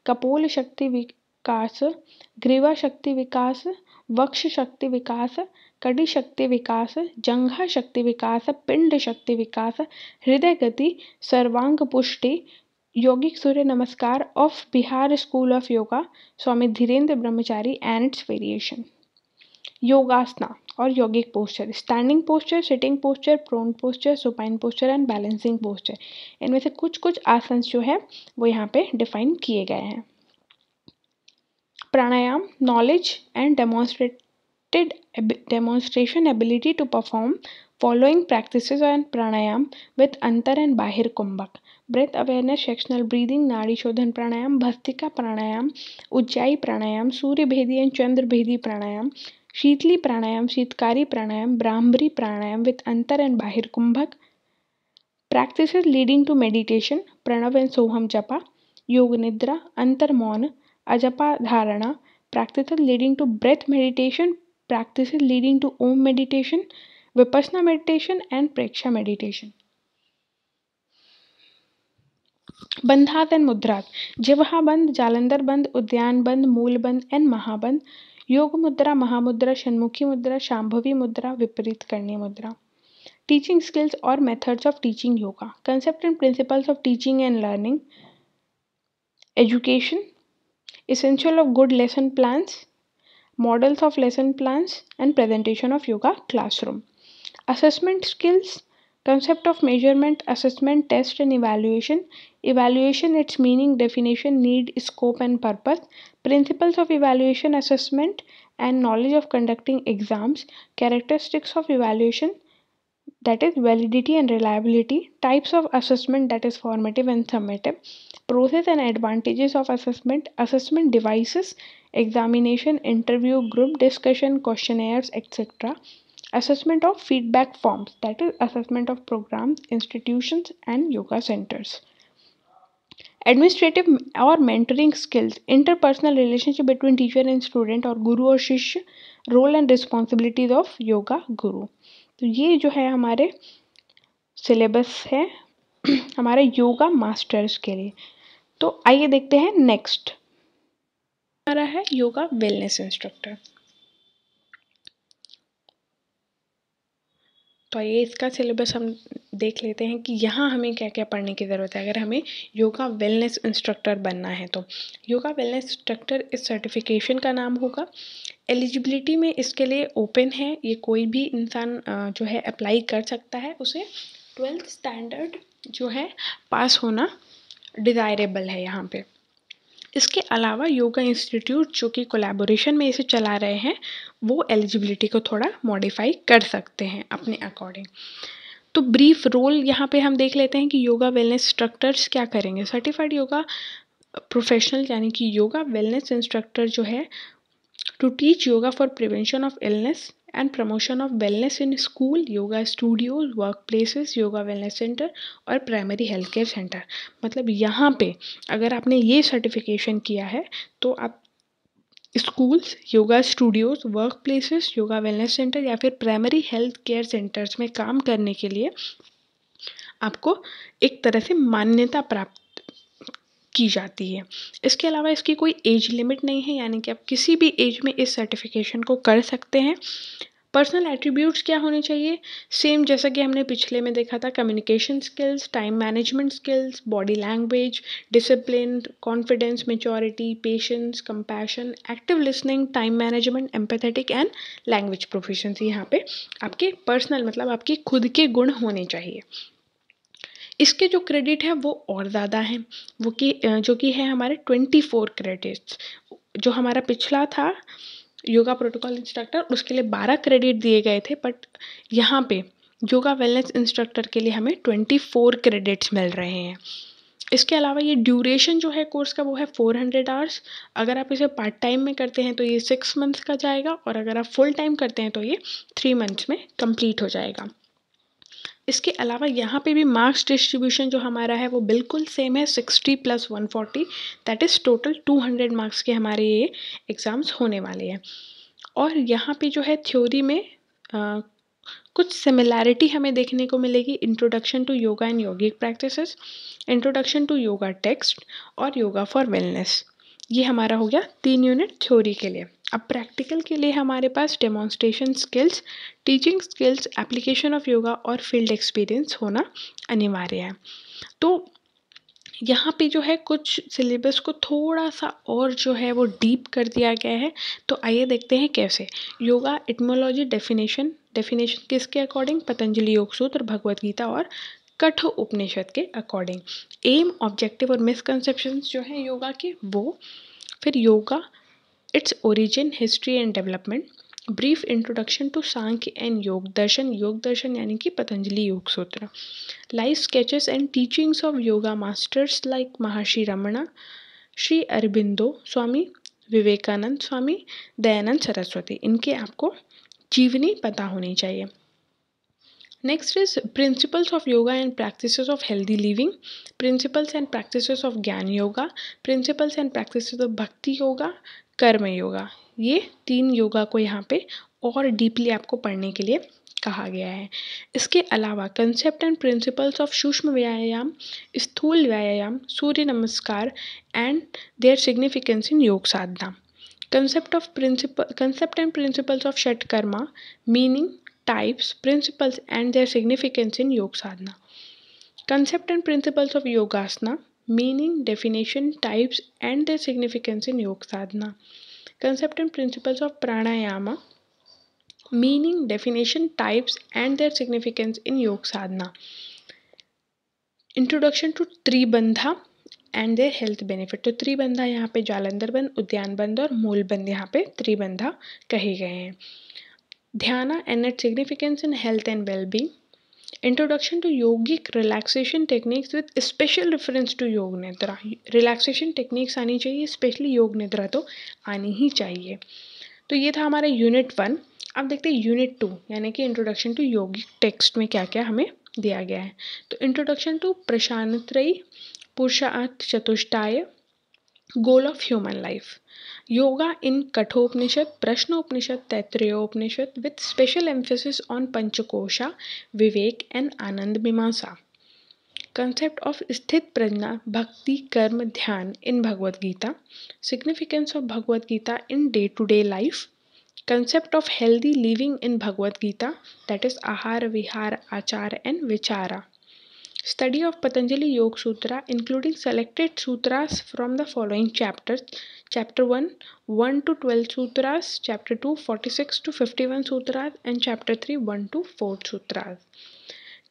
कपोल शक्ति विकास, ग्रीवा शक्ति विकास, वक्ष शक्ति विकास, कड़ी शक्ति विकास, जंघा शक्ति विकास, पिंड शक्ति विकास, हृदय गति, सर्वांग पुष्टि। Yogic Surya Namaskar of Bihar school of yoga, Swami Dhirendra Brahmachari and its variation. Yogasana और यौगिक posture, standing posture, sitting posture, prone posture, supine posture and balancing posture. इनमें से कुछ कुछ आसन जो है वो यहाँ पे डिफाइन किए गए हैं। Pranayama, knowledge and demonstration ability to perform following practices and pranayam with antar and bahir kumbhak. Breath awareness, sectional breathing, nadi shodhan pranayam, bhastika pranayam, ujjayi pranayam, surya bhedi and chandra bhedi pranayam, sheetali pranayama, sheetkari pranayama, bhramari pranayama with antar and bahir kumbhak. Practices leading to meditation, pranav and soham japa, योग निद्रा, अंतर मौन, अजपा धारणा. Practices leading to breath meditation, practices leading to om meditation, vipassana meditation and preksha meditation. Bandhas and mudras, jihva bandha, Jalandhar बंद, उद्यान बंद, मूल बंद and महाबंद. योग मुद्रा, महामुद्रा, षण्मुखी मुद्रा, शांभवी मुद्रा, विपरीत करणी मुद्रा. टीचिंग स्किल्स और methods of teaching yoga, concept and principles of teaching and learning, education, essential of good lesson plans, models of lesson plans and presentation of yoga classroom. Assessment skills, concept of measurement, assessment, test and evaluation, evaluation, its meaning, definition, need, scope and purpose, principles of evaluation, assessment and knowledge of conducting exams, characteristics of evaluation, that is validity and reliability, types of assessment, that is formative and summative, process and advantages of assessment, assessment devices, examination, interview, group discussion, questionnaires, etc. Assessment of feedback forms, that is assessment of programs, institutions and yoga centers. Administrative or mentoring skills, interpersonal relationship between teacher and student और गुरु और शिष्य, role and responsibilities of yoga guru. तो ये जो है हमारे syllabus है हमारे योगा मास्टर्स के लिए. तो आइए देखते हैं नेक्स्ट हमारा है योगा वेलनेस इंस्ट्रक्टर. तो आइए इसका सिलेबस हम देख लेते हैं कि यहाँ हमें क्या क्या पढ़ने की ज़रूरत है अगर हमें योगा वेलनेस इंस्ट्रक्टर बनना है. तो योगा वेलनेस इंस्ट्रक्टर इस सर्टिफिकेशन का नाम होगा. एलिजिबिलिटी में इसके लिए ओपन है, ये कोई भी इंसान जो है अप्लाई कर सकता है. उसे 12th स्टैंडर्ड जो है पास होना डिज़ायरेबल है यहाँ पे. इसके अलावा योगा इंस्टीट्यूट जो कि कोलैबोरेशन में इसे चला रहे हैं वो एलिजिबिलिटी को थोड़ा मॉडिफाई कर सकते हैं अपने अकॉर्डिंग. तो ब्रीफ रोल यहाँ पे हम देख लेते हैं कि योगा वेलनेस इंस्ट्रक्टर्स क्या करेंगे. सर्टिफाइड योगा प्रोफेशनल यानी कि योगा वेलनेस इंस्ट्रक्टर जो है to teach yoga for prevention of illness and promotion of wellness in school, yoga studios, work places, yoga wellness center और प्राइमरी हेल्थ केयर सेंटर. मतलब यहाँ पे अगर आपने ये सर्टिफिकेशन किया है तो आप schools, yoga studios, work places, yoga wellness centre या फिर प्राइमरी हेल्थ केयर सेंटर्स में काम करने के लिए आपको एक तरह से मान्यता प्राप्त की जाती है. इसके अलावा इसकी कोई एज लिमिट नहीं है, यानी कि आप किसी भी एज में इस सर्टिफिकेशन को कर सकते हैं. पर्सनल एट्रीब्यूट्स क्या होने चाहिए, सेम जैसा कि हमने पिछले में देखा था. Communication skills, time management skills, body language, discipline, confidence, maturity, patience, compassion, active listening, time management, empathetic and language proficiency. यहाँ पे आपके पर्सनल मतलब आपके खुद के गुण होने चाहिए. इसके जो क्रेडिट है वो और ज़्यादा हैं, वो कि जो कि है हमारे 24 क्रेडिट्स. जो हमारा पिछला था योगा प्रोटोकॉल इंस्ट्रक्टर उसके लिए 12 क्रेडिट दिए गए थे, बट यहाँ पे योगा वेलनेस इंस्ट्रक्टर के लिए हमें 24 क्रेडिट्स मिल रहे हैं. इसके अलावा ये ड्यूरेशन जो है कोर्स का वो है 400 आवर्स। अगर आप इसे पार्ट टाइम में करते हैं तो ये 6 मंथ्स का जाएगा, और अगर आप फुल टाइम करते हैं तो ये 3 मंथ्स में कंप्लीट हो जाएगा। इसके अलावा यहाँ पे भी मार्क्स डिस्ट्रीब्यूशन जो हमारा है वो बिल्कुल सेम है, 60 + 140, दैट इज़ टोटल 200 मार्क्स के हमारे ये एग्ज़ाम्स होने वाले हैं। और यहाँ पे जो है थ्योरी में कुछ सिमिलैरिटी हमें देखने को मिलेगी, introduction to yoga and yogic practices, introduction to yoga text और योगा फॉर वेलनेस। ये हमारा हो गया 3 यूनिट थ्योरी के लिए। अब प्रैक्टिकल के लिए हमारे पास demonstration skills, teaching skills, application of yoga और फील्ड एक्सपीरियंस होना अनिवार्य है। तो यहाँ पे जो है कुछ सिलेबस को थोड़ा सा और जो है वो डीप कर दिया गया है। तो आइए देखते हैं कैसे। योगा एटमोलॉजी डेफिनेशन किसके अकॉर्डिंग? पतंजलि योग सूत्र, भगवत गीता और कठ उपनिषद के अकॉर्डिंग। एम, ऑब्जेक्टिव और मिसकंसेप्शंस जो है योगा के वो। फिर yoga, its origin, history and development, brief introduction to Samkhya and Yoga Darshan यानी कि Patanjali Yoga Sutra, live sketches and teachings of yoga masters like Maharshi Ramana, Shri Aurobindo स्वामी, विवेकानंद स्वामी, दयानंद सरस्वती, इनके आपको जीवनी पता होनी चाहिए। Next is principles of yoga and practices of healthy living, principles and practices of jnana yoga, principles and practices of bhakti yoga, कर्म योगा। ये 3 योगा को यहाँ पे और डीपली आपको पढ़ने के लिए कहा गया है। इसके अलावा कंसेप्ट एंड प्रिंसिपल्स ऑफ सूक्ष्म व्यायाम, स्थूल व्यायाम, सूर्य नमस्कार एंड देयर सिग्निफिकेंस इन योग साधना, concept and principles of Shatkarma, meaning, types, principles and their significance in Yoga Sadhana. Concept and principles of Yogasana, meaning, definition, types and their significance in Yoga Sadhana. Concept and principles of Pranayama, meaning, definition, types and their significance in Yoga Sadhana. Introduction to Tribandha and their health benefit. तो त्रिबंधा यहाँ पे जालंधर बंद, उद्यान बंद और मूल बंद यहाँ पे त्रिबंधा कहे गए हैं। Dhyana and its significance in health and wellbeing, introduction to yogic relaxation techniques with special reference to Yoga Nidra, relaxation techniques आनी चाहिए, स्पेशली योग निद्रा तो आनी ही चाहिए। तो ये था हमारा यूनिट 1। अब देखते हैं यूनिट 2 यानी कि इंट्रोडक्शन टू योगिक टेक्स्ट में क्या क्या हमें दिया गया है। तो introduction to Prasthanatrayi, Purushartha Chatushtaya, goal of human life, yoga in Kathopanishad, Prashnopanishad, Taittiriyopanishad with special emphasis on Panchakosha, Viveka and Ananda Mimamsa, concept of sthita prajna, bhakti, karma, dhyana in Bhagavad Gita, significance of Bhagavad Gita in day to day life, concept of healthy living in Bhagavad Gita, that is ahara, vihara, achara and vichara. Study of Patanjali Yoga Sutra, including selected sutras from the following chapters: Chapter 1, 1 to 12 sutras, Chapter 2, 46 to 51 sutras, and Chapter 3, 1 to 4 sutras.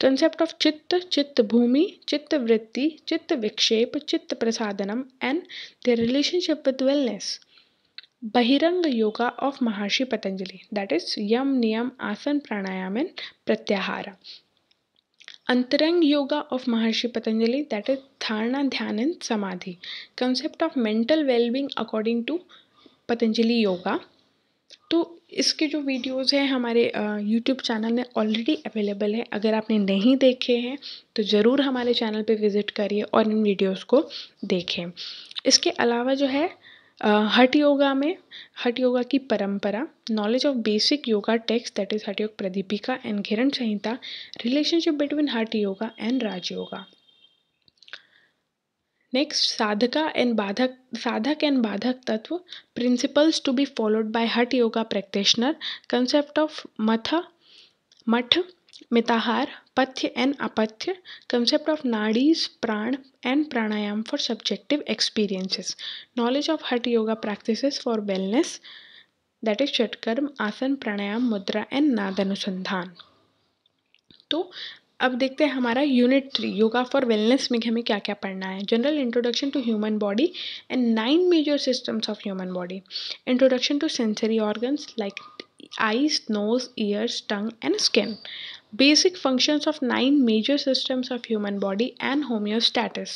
Concept of Chitta, Chitta Bhumi, Chitta Vritti, Chitta Vikshep, Chitta Prasadanam, and their relationship with wellness. Bahiranga Yoga of Maharshi Patanjali, that is Yam, Niyam, Asan, Pranayam and Pratyahara. Antarang Yoga of Maharshi Patanjali, that is Dharana, Dhyan and Samadhi. Concept of mental well-being according to Patanjali Yoga. तो इसके जो videos हैं हमारे YouTube channel में already available है। अगर आपने नहीं देखे हैं तो ज़रूर हमारे चैनल पे विज़िट करिए और इन वीडियोज़ को देखें। इसके अलावा जो है हठ योगा की परंपरा, knowledge of basic yoga text, that is Hatha Yoga Pradipika and घिरण Samhita, relationship between Hatha yoga and Rajayoga. Next sadhaka and badhaka tattva, principles to be followed by Hatha yoga practitioner, concept of matha, mitahara, pathya and apathya, concept of nadis, pran and pranayam for subjective experiences, knowledge of hatha yoga practices for wellness, that is Shatkarma, आसन, प्राणायाम, मुद्रा and नाद अनुसंधान। तो अब देखते हैं हमारा unit 3 yoga for wellness में हमें क्या क्या पढ़ना है। General introduction to human body and 9 major systems of human body, introduction to sensory organs like eyes, nose, ears, tongue and skin, basic functions of 9 major systems of human body and homeostasis,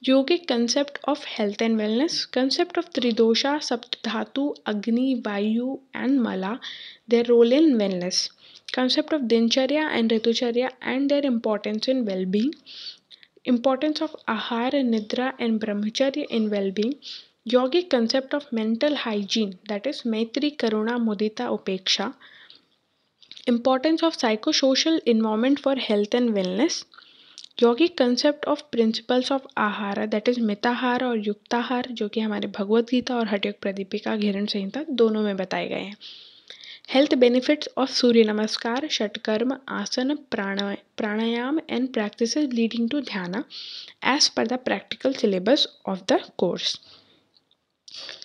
yogic concept of health and wellness, concept of tridosha, saptadhatu, agni, vayu and mala, their role in wellness, concept of dincharya and ritucharya and their importance in well-being, importance of ahara, nidra and brahmacharya in well-being, yogic concept of mental hygiene, that is maitri, karuna, mudita, upeksha, importance of psychosocial environment for health and wellness, yogic concept of principles of आहार, that is mitahara और युक्ताहार, जो कि हमारे भगवत गीता और हठयोग प्रदीपिका घिरण संहिता दोनों में बताए गए हैं। Health benefits of Surya Namaskar, shatkarma, asana, pranayama and practice leading to dhyana as per the practical syllabus of the course.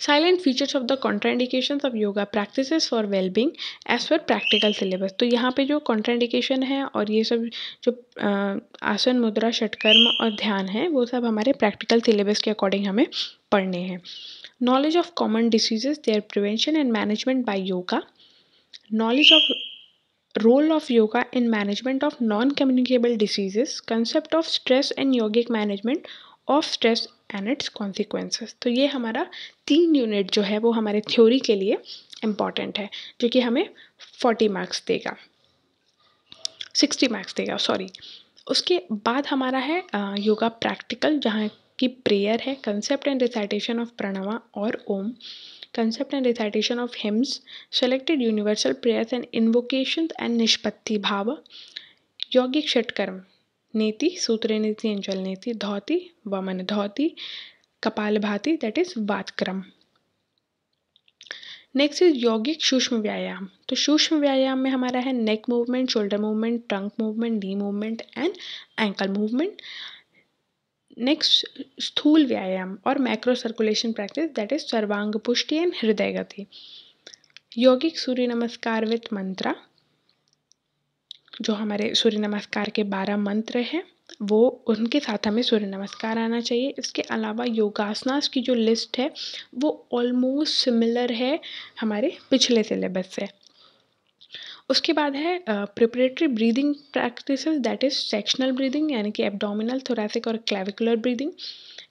Silent features of the contraindications of yoga practices for wellbeing as per practical syllabus. तो यहाँ पे जो कॉन्ट्राइंडिकेशन है और ये सब जो आसन, मुद्रा, षटकर्म और ध्यान है वो सब हमारे प्रैक्टिकल सिलेबस के अकॉर्डिंग हमें पढ़ने हैं। Knowledge of common diseases, their prevention and management by yoga, knowledge of role of yoga in management of non-communicable diseases, concept of stress and yogic management of stress and its consequences। तो ये हमारा 3 unit जो है वो हमारे theory के लिए important है, जो कि हमें 40 मार्क्स देगा, 60 मार्क्स देगा सॉरी। उसके बाद हमारा है योगा प्रैक्टिकल, जहाँ की प्रेयर है, concept and recitation of pranava और ओम, concept and recitation of hymns, selected universal prayers and invocations and nishpatti bhava, yogic षटकर्म, नेति, सूत्र नीति and जल neti, dhauti, vamana dhauti, kapalbhati, that is vatakrama. Next is yogic सूक्ष्म व्यायाम। तो सूक्ष्म व्यायाम में हमारा है neck movement, shoulder movement, trunk movement, knee movement and ankle movement. Next स्थूल व्यायाम और macro circulation practice, that is sarvanga pushti and हृदय गति। योगिक सूर्य नमस्कार विथ मंत्रा, जो हमारे सूर्य नमस्कार के 12 मंत्र हैं वो उनके साथ हमें सूर्य नमस्कार आना चाहिए। इसके अलावा योगासनास की जो लिस्ट है वो ऑलमोस्ट सिमिलर है हमारे पिछले सिलेबस से। उसके बाद है preparatory breathing practices, that is sectional breathing यानी कि एब्डोमिनल, थोरैसिक और क्लेविकुलर ब्रीदिंग,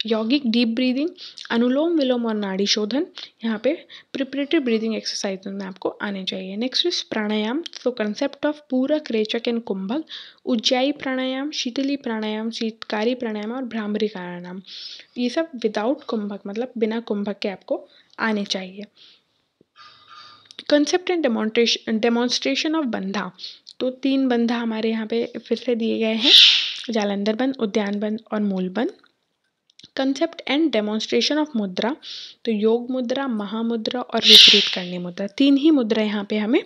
यौगिक डीप ब्रीदिंग, अनुलोम विलोम और नाड़ी शोधन। यहाँ पे प्रिपरेटरी ब्रीदिंग एक्सरसाइज में आपको आने चाहिए। नेक्स्ट इज प्राणायाम, तो concept of puraka, रेचक and कुंभक, Ujjayi प्राणायाम, शीतली प्राणायाम, शीतकारी प्राणायाम और भ्रामरी प्राणायाम, ये सब विदाउट कुंभक मतलब बिना कुंभक के आपको आने चाहिए। कंसेप्ट एंड डेमोन्स्ट्रेशन ऑफ बंधा, तो 3 बंधा हमारे यहाँ पे फिर से दिए गए हैं, जालंधर बंध, उद्यान बंध और मूल बंध। कंसेप्ट एंड डेमोन्स्ट्रेशन ऑफ मुद्रा, तो योग मुद्रा, महामुद्रा और विपरीत करनी मुद्रा, 3 ही मुद्रा यहाँ पे हमें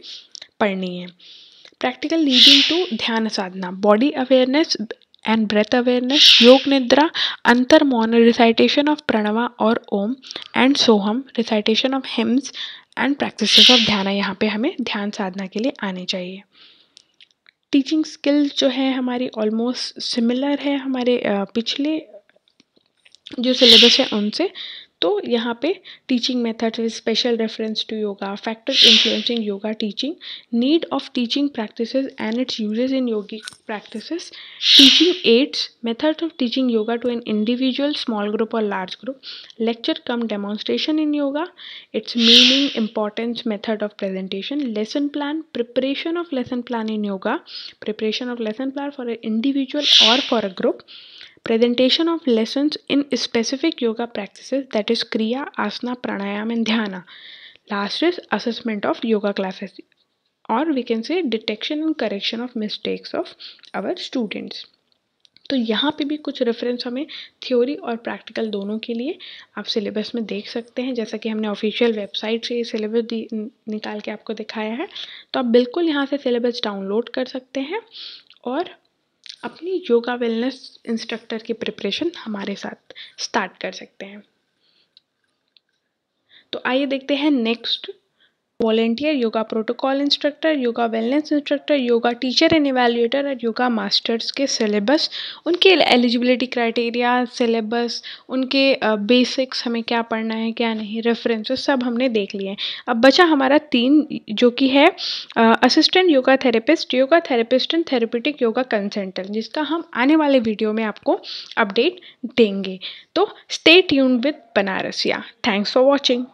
पढ़नी है। Practical leading to dhyana sadhana, body awareness and breath awareness, yoga nidra, antar mauna, recitation of pranava और Om and Soham, recitation of hymns and practices of dhyana, यहाँ पे हमें ध्यान साधना के लिए आने चाहिए। टीचिंग स्किल्स जो है हमारी ऑलमोस्ट सिमिलर है हमारे पिछले जो सिलेबस है उनसे। तो यहाँ पे teaching methods with special reference to yoga, factors influencing yoga teaching, need of teaching practices and its uses in yogic practices, teaching aids, methods of teaching yoga to an individual, small group और large group, lecture cum demonstration in yoga, its meaning, importance, method of presentation, lesson plan, preparation of lesson plan in yoga, preparation of lesson plan for a individual और for a group, presentation of lessons in specific yoga practices, that is kriya, asana, pranayam and dhyana. Last is assessment of yoga classes, or we can say detection and correction of mistakes of our students. तो यहाँ पे भी कुछ reference हमें theory और practical दोनों के लिए आप सिलेबस में देख सकते हैं। जैसा कि हमने ऑफिशियल वेबसाइट से ये सिलेबस निकाल के आपको दिखाया है, तो आप बिल्कुल यहाँ से सिलेबस डाउनलोड कर सकते हैं और अपनी योगा वेलनेस इंस्ट्रक्टर की प्रिपरेशन हमारे साथ स्टार्ट कर सकते हैं। तो आइए देखते हैं next volunteer, yoga protocol instructor, yoga wellness instructor, yoga teacher and evaluator और योगा मास्टर्स के सिलेबस, उनके एलिजिबिलिटी क्राइटेरिया, सिलेबस, उनके बेसिक्स, हमें क्या पढ़ना है क्या नहीं, रेफरेंसेस सब हमने देख लिए हैं। अब बचा हमारा 3 जो कि है assistant yoga therapist and therapeutic yoga consultant, जिसका हम आने वाले वीडियो में आपको अपडेट देंगे। तो stay tuned with Banarasiya. Thanks for watching.